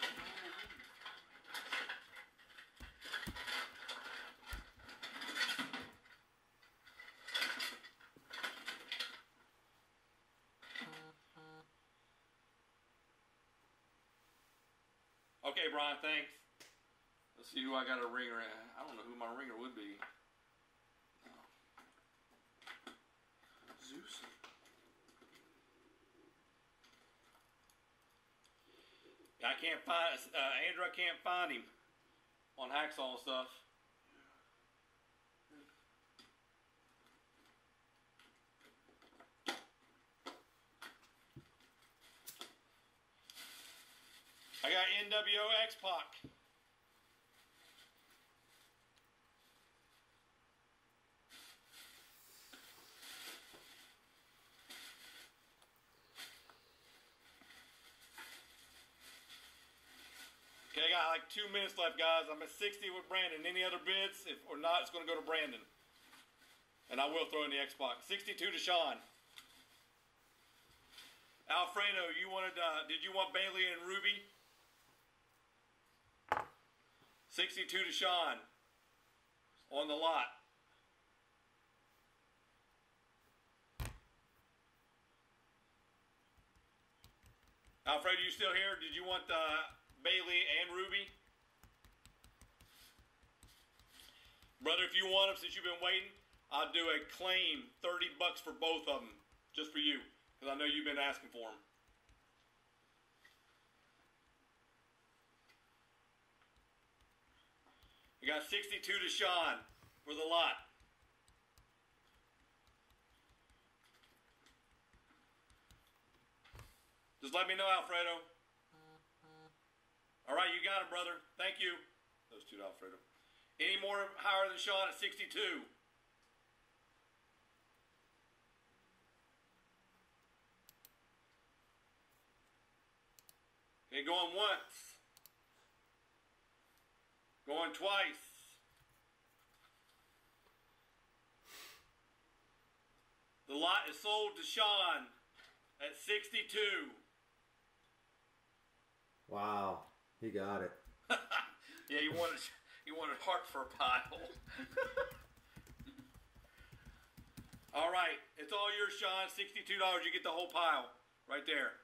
Okay, Brian, thanks. Let's see who I got a ringer at. I don't know who my ringer would be. Zeus. I can't find Andrew. I can't find him on Hacksaw and stuff. I got NWO X-Pac. Okay, I got like 2 minutes left, guys. I'm at 60 with Brandon. Any other bids? If or not, it's going to go to Brandon. And I will throw in the X-Pac. 62 to Sean. Alfredo, you wanted? Did you want Bailey and Ruby? 62 to Sean on the lot. Alfredo, you still here? Did you want Bailey and Ruby? Brother, if you want them, since you've been waiting, I'll do a claim, $30 for both of them, just for you, because I know you've been asking for them. We got 62 to Sean for the lot. Just let me know, Alfredo. All right, you got it, brother. Thank you. Those two to Alfredo. Any more higher than Sean at 62? Okay, going once. Going twice. The lot is sold to Sean at 62. Wow, he got it. Yeah, you wanted heart for a pile. All right, it's all yours, Sean. $62. You get the whole pile right there.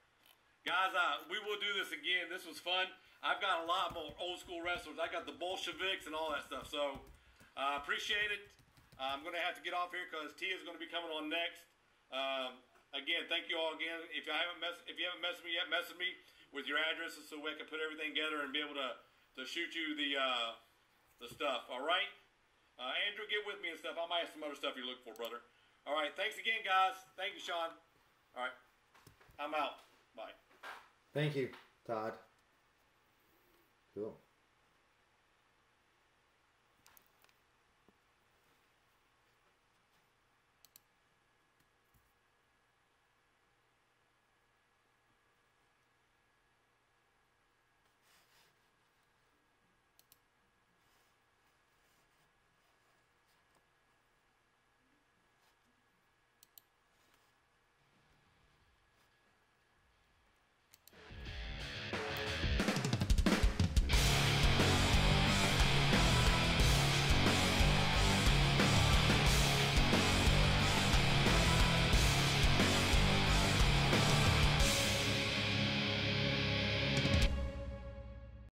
Guys, we will do this again. This was fun. I've got a lot more old school wrestlers. I got the Bolsheviks and all that stuff. So, appreciate it. I'm going to have to get off here because Tia's going to be coming on next. Again, thank you all again. If you haven't messaged me yet, message me with your addresses so we can put everything together and be able to shoot you the stuff. All right? Andrew, get with me and stuff. I might have some other stuff you're looking for, brother. All right. Thanks again, guys. Thank you, Sean. All right. I'm out. Bye. Thank you, Todd. Cool.